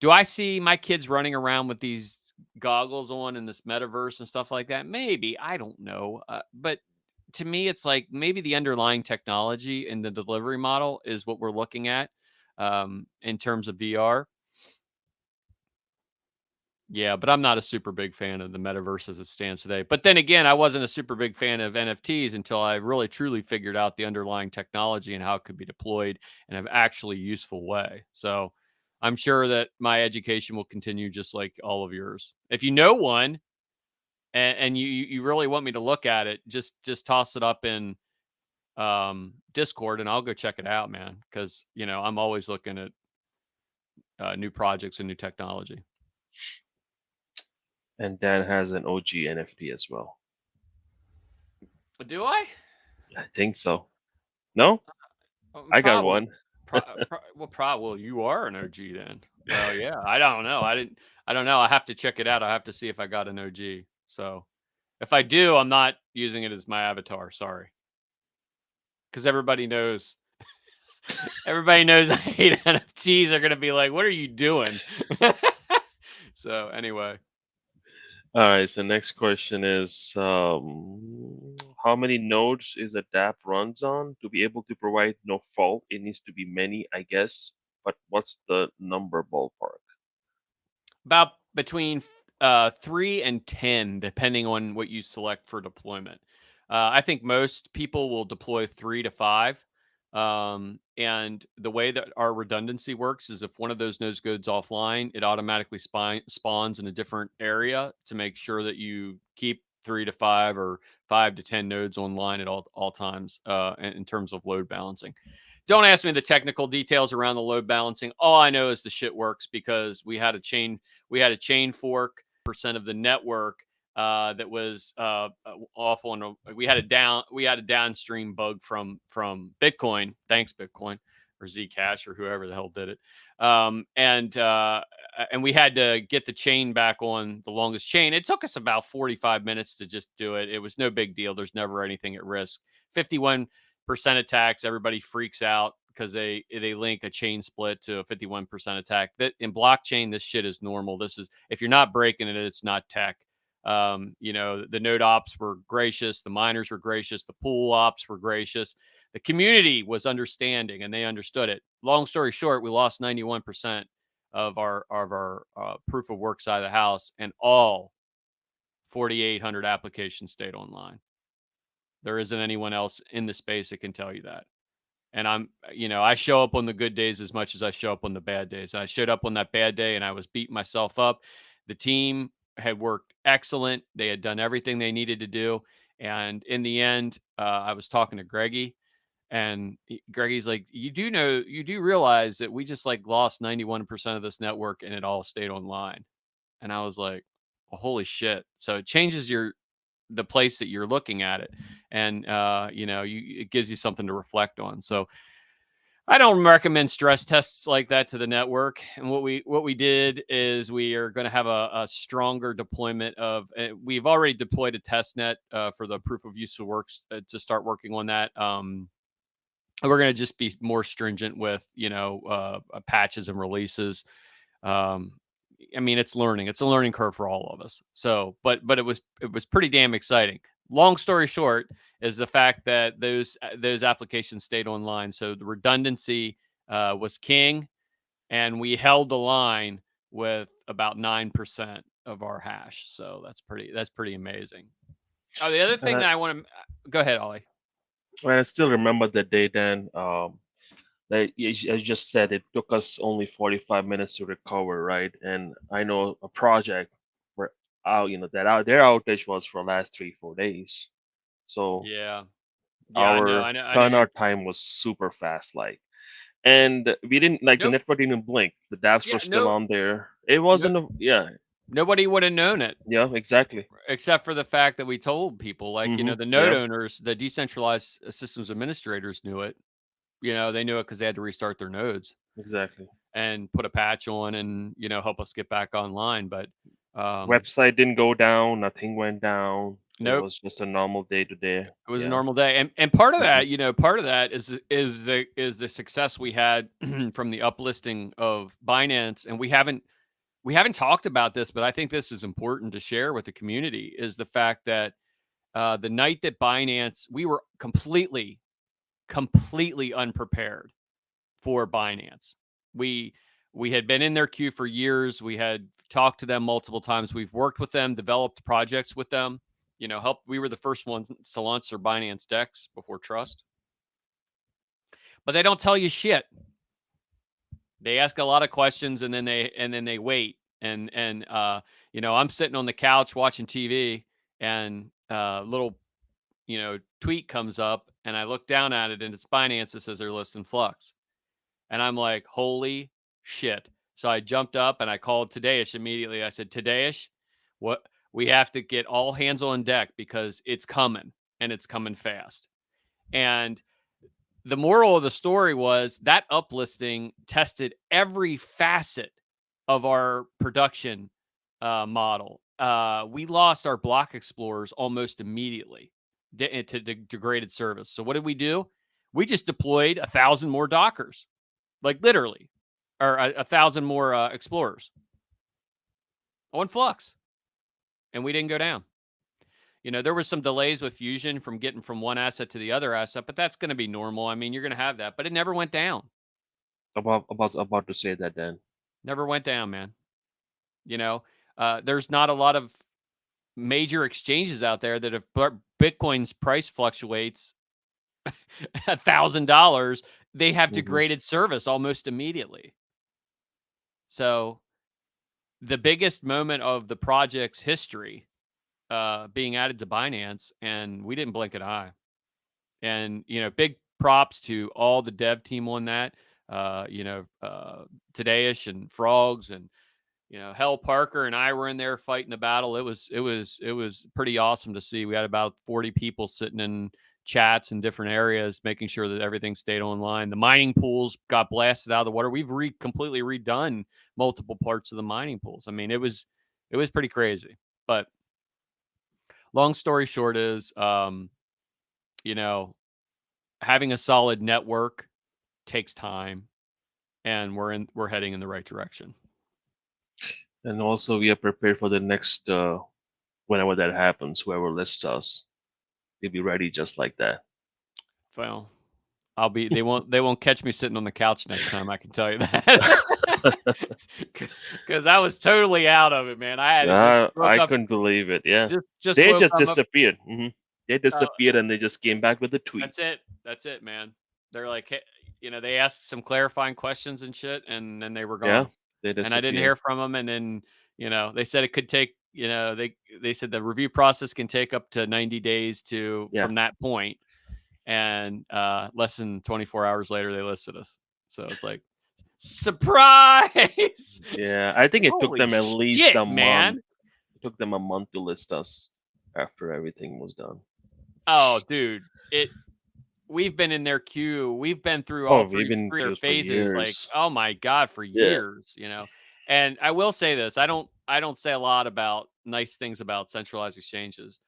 do I see my kids running around with these goggles on in this metaverse and stuff like that? Maybe. I don't know. But to me, it's like maybe the underlying technology and the delivery model is what we're looking at in terms of VR. Yeah, but I'm not a super big fan of the metaverse as it stands today. But then again, I wasn't a super big fan of NFTs until I really truly figured out the underlying technology and how it could be deployed in an actually useful way. So I'm sure that my education will continue just like all of yours. If you know one and you really want me to look at it, just toss it up in Discord and I'll go check it out, man. Because I'm always looking at new projects and new technology. And Dan has an OG NFT as well. Do I? I think so. No? I got one. Well, you are an OG then. Well, yeah. I don't know. I don't know. I have to check it out. I have to see if I got an OG. So if I do, I'm not using it as my avatar. Sorry. Because everybody knows. Everybody knows I hate NFTs. Are going to be like, what are you doing? So anyway. All right, so next question is how many nodes is a DApp runs on? To be able to provide no fault, it needs to be many, I guess. But what's the number ballpark? About between 3 and 10, depending on what you select for deployment. I think most people will deploy 3 to 5. And the way that our redundancy works is if one of those nodes goes offline, it automatically spawns in a different area to make sure that you keep 3 to 5 or 5 to 10 nodes online at all times in terms of load balancing. Don't ask me the technical details around the load balancing. All I know is the shit works because we had a chain fork % of the network that was off on we had a downstream bug from Bitcoin. Thanks, Bitcoin. or Zcash or whoever the hell did it. And we had to get the chain back on the longest chain. It took us about 45 minutes to just do it. It was no big deal. There's never anything at risk. 51% attacks. Everybody freaks out because they link a chain split to a 51% attack. That in blockchain, this shit is normal. This is, if you're not breaking it, it's not tech. You know, the node ops were gracious, the miners were gracious, the pool ops were gracious, the community was understanding, and they understood it. Long story short, we lost 91% of our proof of work side of the house, and all 4,800 applications stayed online. There isn't anyone else in the space that can tell you that. And I show up on the good days as much as I show up on the bad days. And I showed up on that bad day and I was beating myself up. The team had worked excellent. They had done everything they needed to do. And in the end, I was talking to Greggy, and Greggy's like, you do realize that we just like lost 91% of this network and it all stayed online. And I was like, well, holy shit. So it changes the place that you're looking at it. And, it gives you something to reflect on. So I don't recommend stress tests like that to the network. And what we did is we are going to have a stronger deployment of, we've already deployed a test net for the proof of useful works to start working on that. We're going to just be more stringent with, patches and releases. I mean, it's learning. It's a learning curve for all of us. So, but it was pretty damn exciting. Long story short is the fact that those applications stayed online. So the redundancy was king, and we held the line with about 9% of our hash. So that's pretty amazing. Oh, the other thing that I want to go ahead, Ollie. I still remember the day then. That, as you just said, it took us only 45 minutes to recover, right? And I know a project where their outage was for the last 3-4 days. So yeah, our I know. turnout time was super fast, and we didn't the network didn't blink. The dapps were still on there. It wasn't nobody would have known it. Yeah, exactly. Except for the fact that we told people, the node owners, the decentralized systems administrators knew it. They knew it because they had to restart their nodes. Exactly. And put a patch on and, help us get back online. But website didn't go down. Nothing went down. Nope. It was just a normal day to day. It was a normal day. And part of that, part of that is the success we had from the uplisting of Binance. And we haven't talked about this, but I think this is important to share with the community, is the fact that the night that Binance, we were completely unprepared for Binance. We had been in their queue for years. We had talked to them multiple times. We've worked with them, developed projects with them, we were the first ones to launch their Binance DEX before Trust. But they don't tell you shit. They ask a lot of questions and then they wait. And I'm sitting on the couch watching TV, and little tweet comes up, and I look down at it, and it's Binance that says they're listing Flux. And I'm like, holy shit. So I jumped up and I called Tadeusz immediately. I said, Tadeusz, we have to get all hands on deck because it's coming, and it's coming fast. And the moral of the story was that uplisting tested every facet of our production model. We lost our block explorers almost immediately to degraded service. So what did we do? We just deployed 1,000 more Dockers, like literally, or 1,000 more explorers on Flux, and we didn't go down. There was some delays with Fusion from getting from one asset to the other asset, but that's going to be normal. I mean, you're going to have that, but it never went down. About to say that then. Never went down, man. There's not a lot of major exchanges out there that if Bitcoin's price fluctuates $1,000, they have degraded service almost immediately. So the biggest moment of the project's history being added to Binance, and we didn't blink an eye. And, big props to all the dev team on that. Tadeusz and Frogs and, Hell Parker and I were in there fighting the battle. It was pretty awesome to see. We had about 40 people sitting in chats in different areas, making sure that everything stayed online. The mining pools got blasted out of the water. We've completely redone multiple parts of the mining pools. I mean, it was pretty crazy. But long story short is, you know, having a solid network takes time, and we're heading in the right direction. And also, we are prepared for the next whenever that happens. Whoever lists us, we'll be ready just like that. Well, they won't catch me sitting on the couch next time. I can tell you that, because I was totally out of it, man. I had I couldn't believe it. Yeah, just they woke just up. disappeared. They disappeared, and they just came back with a tweet. That's it, man. They're like, hey, they asked some clarifying questions and shit, and then they were gone. Yeah, they and I didn't hear from them. And then they said it could take. They said the review process can take up to 90 days from that point. And less than 24 hours later, they listed us. So it's like, surprise! Yeah, I think it took them at least a man. month. It took them a month to list us after everything was done. Oh, dude, we've been in their queue. We've been through all three phases. Like, oh my god, for years, And I will say this: I don't say a lot about nice things about centralized exchanges.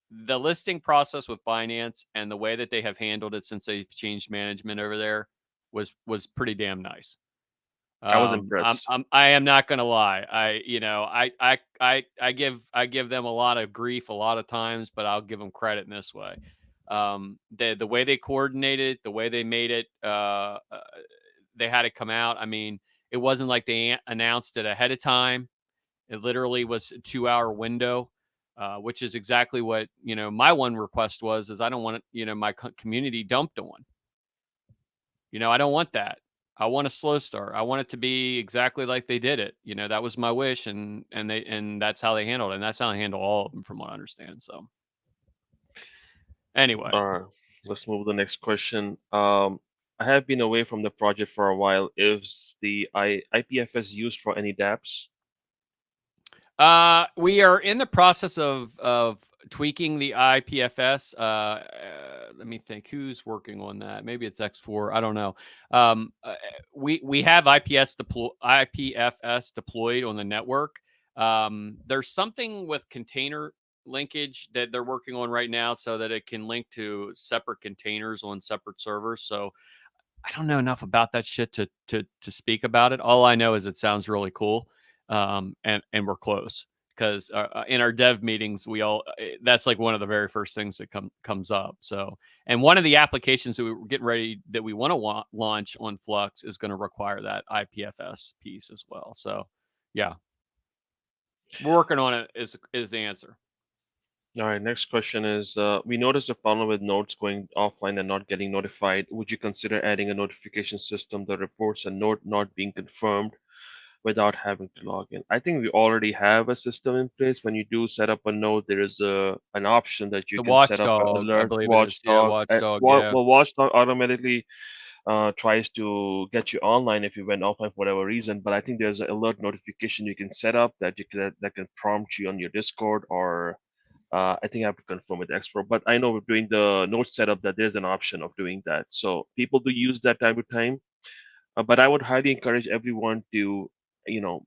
The listing process with Binance and the way that they have handled it since they've changed management over there was pretty damn nice. I was impressed. I am not going to lie. I give them a lot of grief a lot of times, but I'll give them credit in this way. The way they coordinated, the way they made it, they had it come out. I mean, it wasn't like they announced it ahead of time. It literally was a 2-hour window. Which is exactly what, my one request is I don't want my community dumped on. I don't want that. I want a slow start. I want it to be exactly like they did it. That was my wish, and that's how they handled it. And that's how they handle all of them from what I understand. So anyway. Let's move to the next question. I have been away from the project for a while. Is the IPFS used for any dapps? We are in the process of tweaking the IPFS. Let me think. Who's working on that? Maybe it's X4. I don't know. We have IPFS deployed on the network. There's something with container linkage that they're working on right now, so that it can link to separate containers on separate servers. So I don't know enough about that shit to speak about it. All I know is it sounds really cool. And we're close, because in our dev meetings, that's like one of the very first things that comes up. So, and one of the applications that we're getting ready that we want to launch on Flux is going to require that IPFS piece as well. So, yeah, we're working on it. Is the answer. All right, next question is, we noticed a problem with nodes going offline and not getting notified. Would you consider adding a notification system that reports a node not being confirmed without having to log in? I think we already have a system in place. When you do set up a node, there is an option that you can set up an alert. Watchdog. Well, Watchdog automatically tries to get you online if you went offline for whatever reason. But I think there's an alert notification you can set up that can prompt you on your Discord, or I think I have to confirm with X4. But I know we're doing the node setup that there's an option of doing that. So people do use that time to time. But I would highly encourage everyone to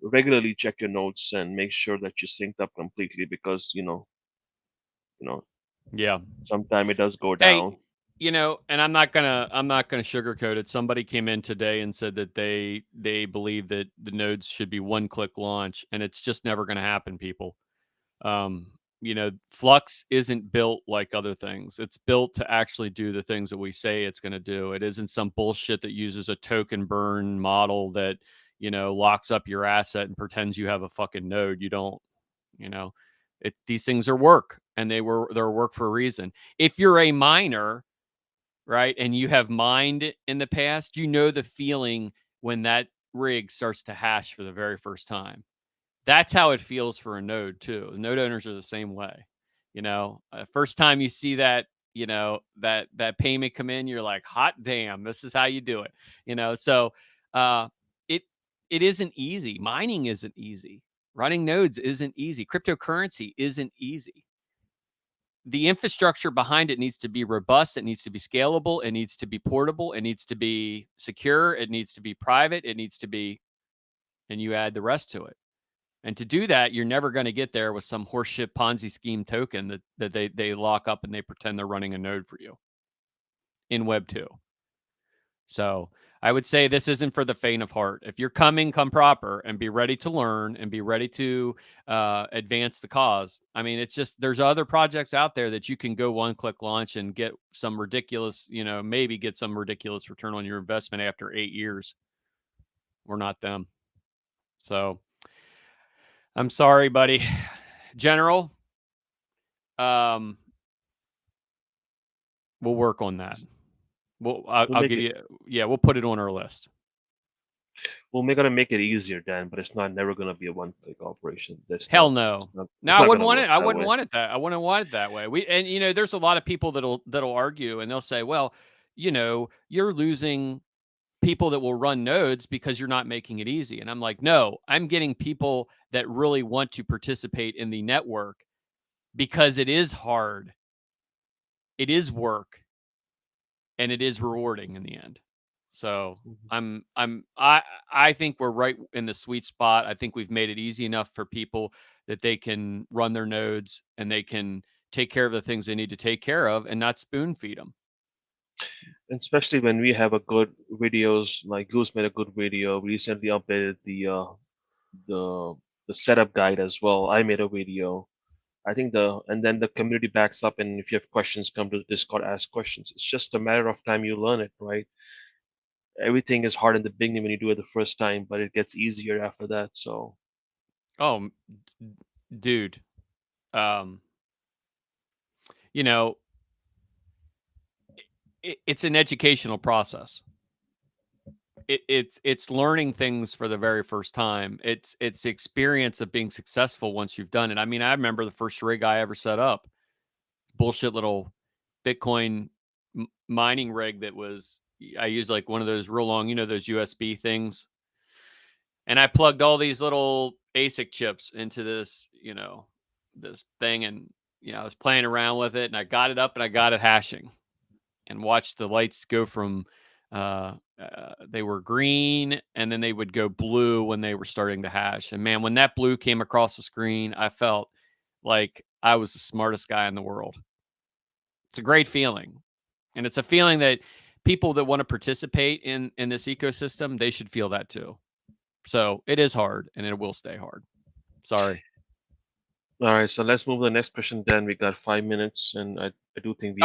regularly check your notes and make sure that you're synced up completely, because yeah, sometimes it does go down. And I'm not gonna sugarcoat it. Somebody came in today and said that they believe that the nodes should be one-click launch, and it's just never going to happen, people. Flux isn't built like other things. It's built to actually do the things that we say it's going to do. It isn't some bullshit that uses a token burn model that locks up your asset and pretends you have a fucking node. You don't. These things are work, and they're work for a reason. If you're a miner, right, and you have mined in the past, the feeling when that rig starts to hash for the very first time. That's how it feels for a node too. The node owners are the same way. First time you see that, that payment come in, you're like, hot damn, this is how you do it. So it isn't easy. Mining isn't easy. Running nodes isn't easy. Cryptocurrency isn't easy. the infrastructure behind it needs to be robust. It needs to be scalable. It needs to be portable. It needs to be secure. It needs to be private. It needs to be, and you add the rest to it. And to do that, you're never going to get there with some horseshit Ponzi scheme token that they lock up and they pretend they're running a node for you in Web 2. So I would say this isn't for the faint of heart. If you're coming, come proper and be ready to learn and be ready to advance the cause. I mean, it's just, there's other projects out there that you can go one-click launch and get some ridiculous, maybe get some ridiculous return on your investment after 8 years. We're not them. So I'm sorry, buddy. General, we'll work on that. I'll give you. Yeah, we'll put it on our list. We're gonna make it easier, Dan, but it's never gonna be a one-click operation. Hell no. No, I wouldn't want it. I wouldn't want it that. I wouldn't want it that way. There's a lot of people that'll argue and they'll say, well, you're losing people that will run nodes because you're not making it easy. And I'm like, no, I'm getting people that really want to participate in the network because it is hard. It is work. And it is rewarding in the end. So I think we're right in the sweet spot. I think we've made it easy enough for people that they can run their nodes and they can take care of the things they need to take care of and not spoon feed them. And especially when we have a good videos, like Goose made a good video. We recently updated the setup guide as well. I made a video. I think and then the community backs up, and if you have questions, come to the Discord, ask questions. It's just a matter of time you learn it, right? Everything is hard in the beginning when you do it the first time, but it gets easier after that. So, dude, it's an educational process. It's learning things for the very first time. It's the experience of being successful once you've done it. I mean, I remember the first rig I ever set up, bullshit little Bitcoin mining rig I used like one of those real long, those USB things. And I plugged all these little ASIC chips into this, this thing. And, I was playing around with it and I got it up and I got it hashing and watched the lights go from, they were green and then they would go blue when they were starting to hash. And man, when that blue came across the screen, I felt like I was the smartest guy in the world. It's a great feeling. And it's a feeling that people that want to participate in this ecosystem, they should feel that too. So it is hard and it will stay hard. Sorry. All right. So let's move to the next question. Dan, we got 5 minutes and I do think we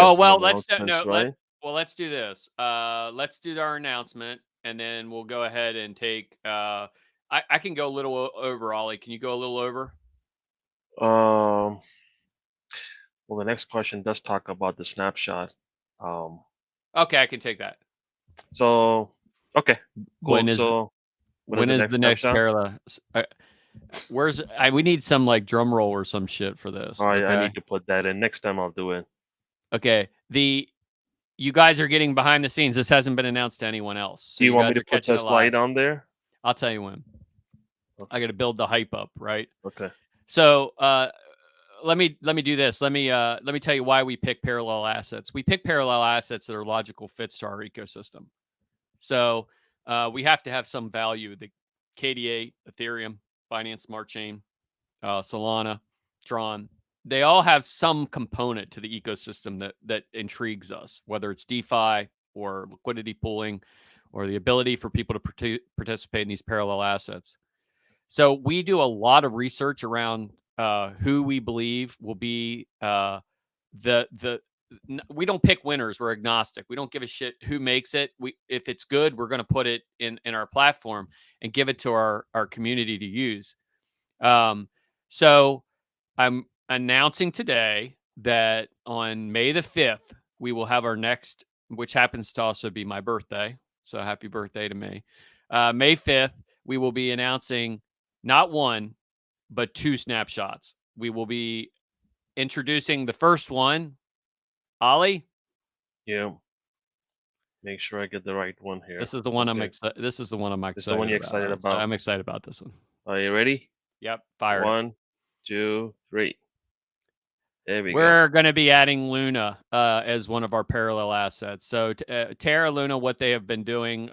let's do this. Let's do our announcement and then we'll go ahead and take, I can go a little over, Ollie. Can you go a little over? Well, the next question does talk about the snapshot. Okay, I can take that. So, okay. Cool. When is the next parallel? We need some like drum roll or some shit for this. All right, okay? I need to put that in. Next time I'll do it. Okay. You guys are getting behind the scenes. This hasn't been announced to anyone else. So do you want me to put the slide on there? I'll tell you when. Okay. I got to build the hype up, right? Okay. So let me do this. Let me tell you why we pick parallel assets. We pick parallel assets that are logical fits to our ecosystem. So we have to have some value. The KDA, Ethereum, Binance Smart Chain, Solana, Tron, they all have some component to the ecosystem that intrigues us, whether it's DeFi or liquidity pooling or the ability for people to participate in these parallel assets. So we do a lot of research around who we believe will be we don't pick winners. We're agnostic. We don't give a shit who makes it. If it's good, we're going to put it in our platform and give it to our community to use. So I'm announcing today that on May the 5th, we will have our next, which happens to also be my birthday. So happy birthday to me. May 5th, we will be announcing not one, but 2 snapshots. We will be introducing the first one. Ollie? Yeah. Make sure I get the right one here. This is the one I'm excited. This is the one I'm excited. This is the one you're excited about. I'm excited about this one. Are you ready? Yep. Fire. 1, 2, 3. There we go. We're going to be adding Luna as one of our parallel assets. So Terra Luna, what they have been doing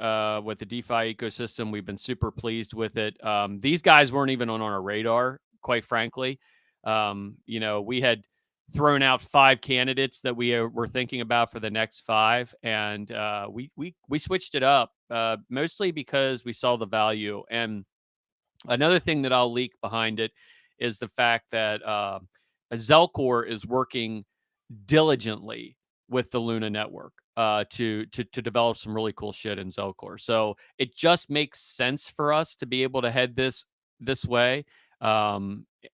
with the DeFi ecosystem, we've been super pleased with it. These guys weren't even on our radar, quite frankly. You know, we had thrown out 5 candidates that we were thinking about for the next 5, and we switched it up mostly because we saw the value. And another thing that I'll leak behind it is the fact that Zelcore is working diligently with the Luna network to develop some really cool shit in Zelcore. So it just makes sense for us to be able to head this way.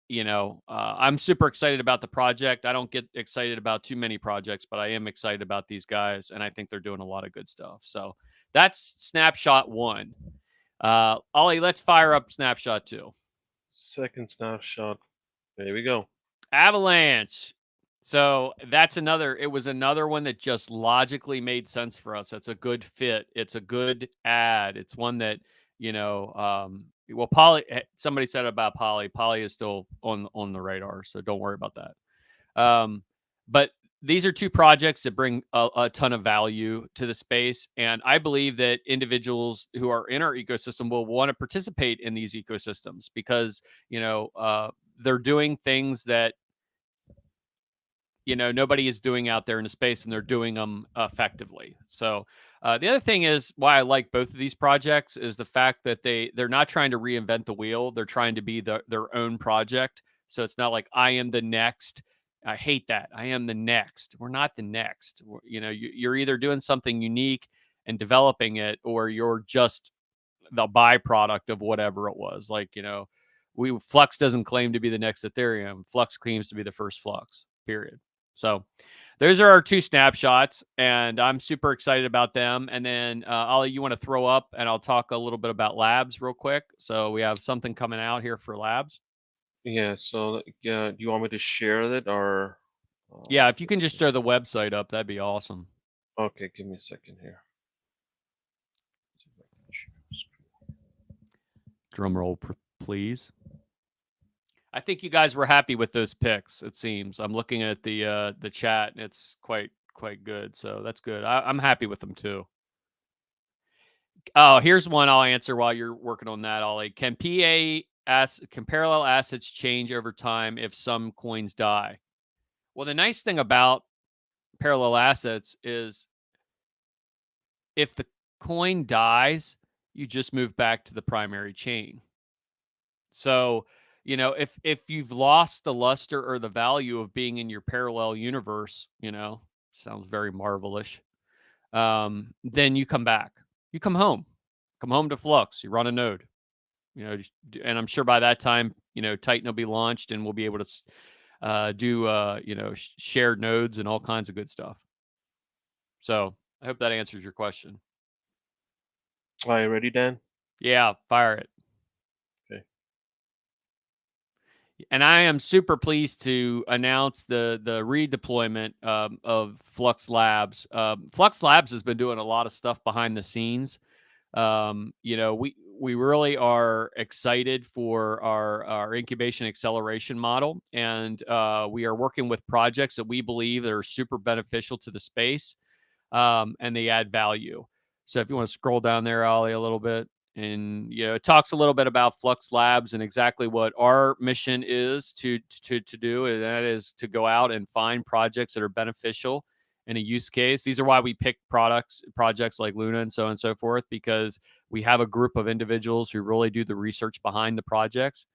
You know, I'm super excited about the project. I don't get excited about too many projects, but I am excited about these guys, and I think they're doing a lot of good stuff. So that's snapshot 1. Ollie, let's fire up snapshot 2. Second snapshot. There we go. Avalanche. So that's another, it was another one that just logically made sense for us. That's a good fit. It's a good ad. It's one that, you know, well, Poly, somebody said about Poly. Poly is still on the radar, so don't worry about that. But these are 2 projects that bring a ton of value to the space. And I believe that individuals who are in our ecosystem will want to participate in these ecosystems because, you know, they're doing things that, you know, nobody is doing out there in the space, and they're doing them effectively. So the other thing is why I like both of these projects is the fact that they're not trying to reinvent the wheel. They're trying to be their own project. So it's not like I am the next. I hate that. I am the next. We're not the next. You know, you're either doing something unique and developing it, or you're just the byproduct of whatever it was. Like, you know, Flux doesn't claim to be the next Ethereum. Flux claims to be the first Flux, period. So those are our 2 snapshots, and I'm super excited about them. And then, Ollie, you want to throw up, and I'll talk a little bit about labs real quick. So we have something coming out here for labs. Yeah, so do you want me to share that or? Yeah, if you can just throw the website up, that'd be awesome. Okay, give me a second here. Drum roll, please. I think you guys were happy with those picks. It seems I'm looking at the chat, and it's quite good. So that's good. I'm happy with them too. Oh, here's one I'll answer while you're working on that, Ollie. Can parallel assets change over time if some coins die? Well, the nice thing about parallel assets is if the coin dies, you just move back to the primary chain. So, you know, if you've lost the luster or the value of being in your parallel universe, you know, sounds very marvelous. Then you come back. You come home to Flux. You run a node, you know, and I'm sure by that time, you know, Titan will be launched, and we'll be able to do you know, shared nodes and all kinds of good stuff. So I hope that answers your question. Are you ready, Dan? Yeah, fire it. Okay. And I am super pleased to announce the redeployment of Flux Labs. Flux Labs has been doing a lot of stuff behind the scenes. You know, we really are excited for our incubation acceleration model, and we are working with projects that we believe that are super beneficial to the space, and they add value. So if you want to scroll down there, Ollie, a little bit, and you know, it talks a little bit about Flux Labs and exactly what our mission is to do, and that is to go out and find projects that are beneficial in a use case. These are why we pick projects like Luna and so on and so forth, because we have a group of individuals who really do the research behind the projects.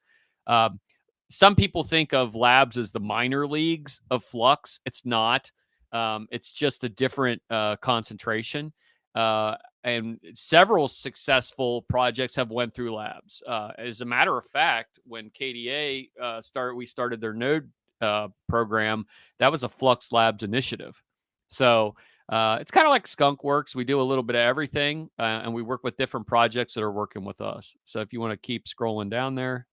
Some people think of labs as the minor leagues of Flux. It's not. It's just a different concentration. And several successful projects have went through labs. As a matter of fact, when KDA we started their node program, that was a Flux Labs initiative. So it's kind of like Skunk Works. We do a little bit of everything, and we work with different projects that are working with us. So if you want to keep scrolling down there.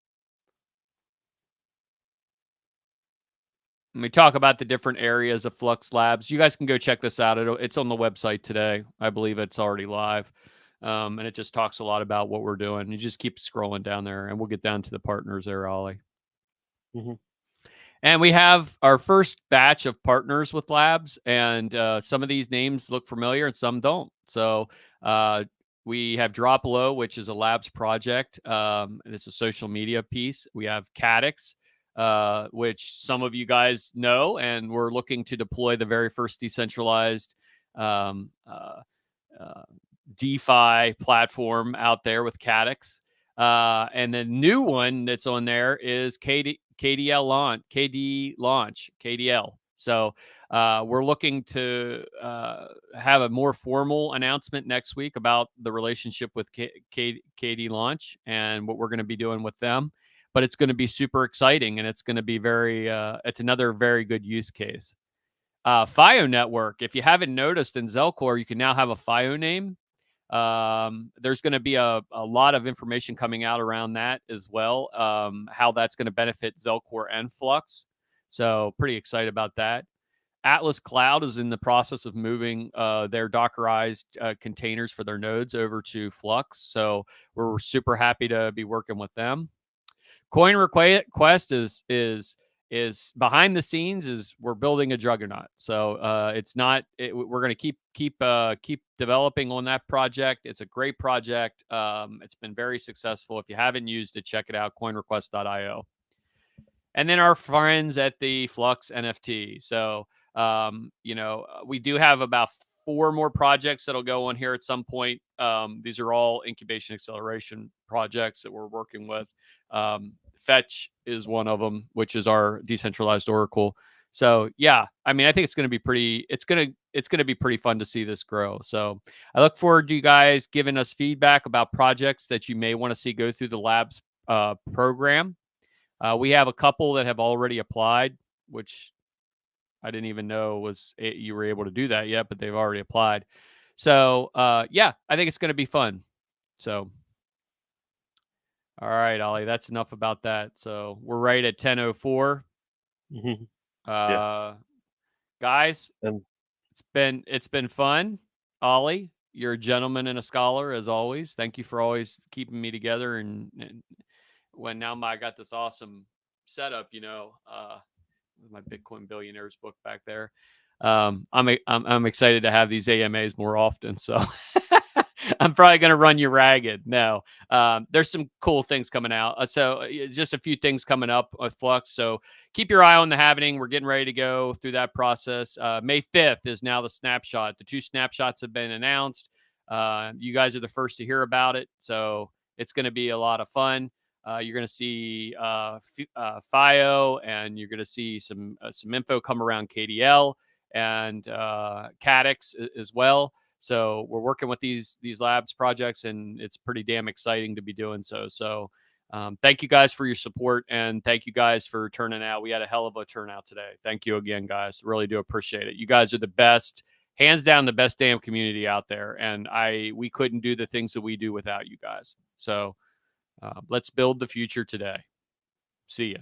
And we talk about the different areas of Flux Labs. You guys can go check this out. It's on the website today. I believe it's already live. And it just talks a lot about what we're doing. You just keep scrolling down there, and we'll get down to the partners there, Ollie. Mm-hmm. And we have our first batch of partners with labs, and some of these names look familiar and some don't. So we have Drop Low, which is a labs project. It's a social media piece. We have Cadix, which some of you guys know, and we're looking to deploy the very first decentralized DeFi platform out there with Cadix. And the new one that's on there is KDL launch. So we're looking to have a more formal announcement next week about the relationship with KD launch and what we're going to be doing with them. But it's going to be super exciting, and it's going to be it's another very good use case. FIO network. If you haven't noticed, in Zelcore, you can now have a FIO name. There's going to be a lot of information coming out around that as well, how that's going to benefit Zelcore and Flux. So pretty excited about that. Atlas Cloud is in the process of moving their Dockerized containers for their nodes over to Flux. So we're super happy to be working with them. Coin Request is behind the scenes. Is we're building a juggernaut. So it's not. We're going to keep developing on that project. It's a great project. It's been very successful. If you haven't used it, check it out. Coinrequest.io. And then our friends at the Flux NFT. So we do have about 4 more projects that'll go on here at some point. These are all incubation acceleration projects that we're working with. Fetch is one of them, which is our decentralized oracle. So yeah, I mean, I think it's going to be pretty fun to see this grow. So I look forward to you guys giving us feedback about projects that you may want to see go through the labs program. We have a couple that have already applied, which I didn't even know you were able to do that yet, but they've already applied. So yeah, I think it's going to be fun. So. All right, Ollie, that's enough about that. So we're right at 10:04. Guys, it's been fun. Ollie, you're a gentleman and a scholar as always. Thank you for always keeping me together. And when now I got this awesome setup, my Bitcoin Billionaires book back there. I'm excited to have these AMAs more often. So. I'm probably going to run you ragged. No, there's some cool things coming out. So just a few things coming up with Flux. So keep your eye on the happening. We're getting ready to go through that process. May 5th is now the snapshot. The 2 snapshots have been announced. You guys are the first to hear about it. So it's going to be a lot of fun. You're going to see FIO, and you're going to see some info come around KDL and Cadix as well. So we're working with these labs projects, and it's pretty damn exciting to be doing so. So thank you guys for your support, and thank you guys for turning out. We had a hell of a turnout today. Thank you again, guys. Really do appreciate it. You guys are the best, hands down, the best damn community out there. And we couldn't do the things that we do without you guys. So let's build the future today. See ya.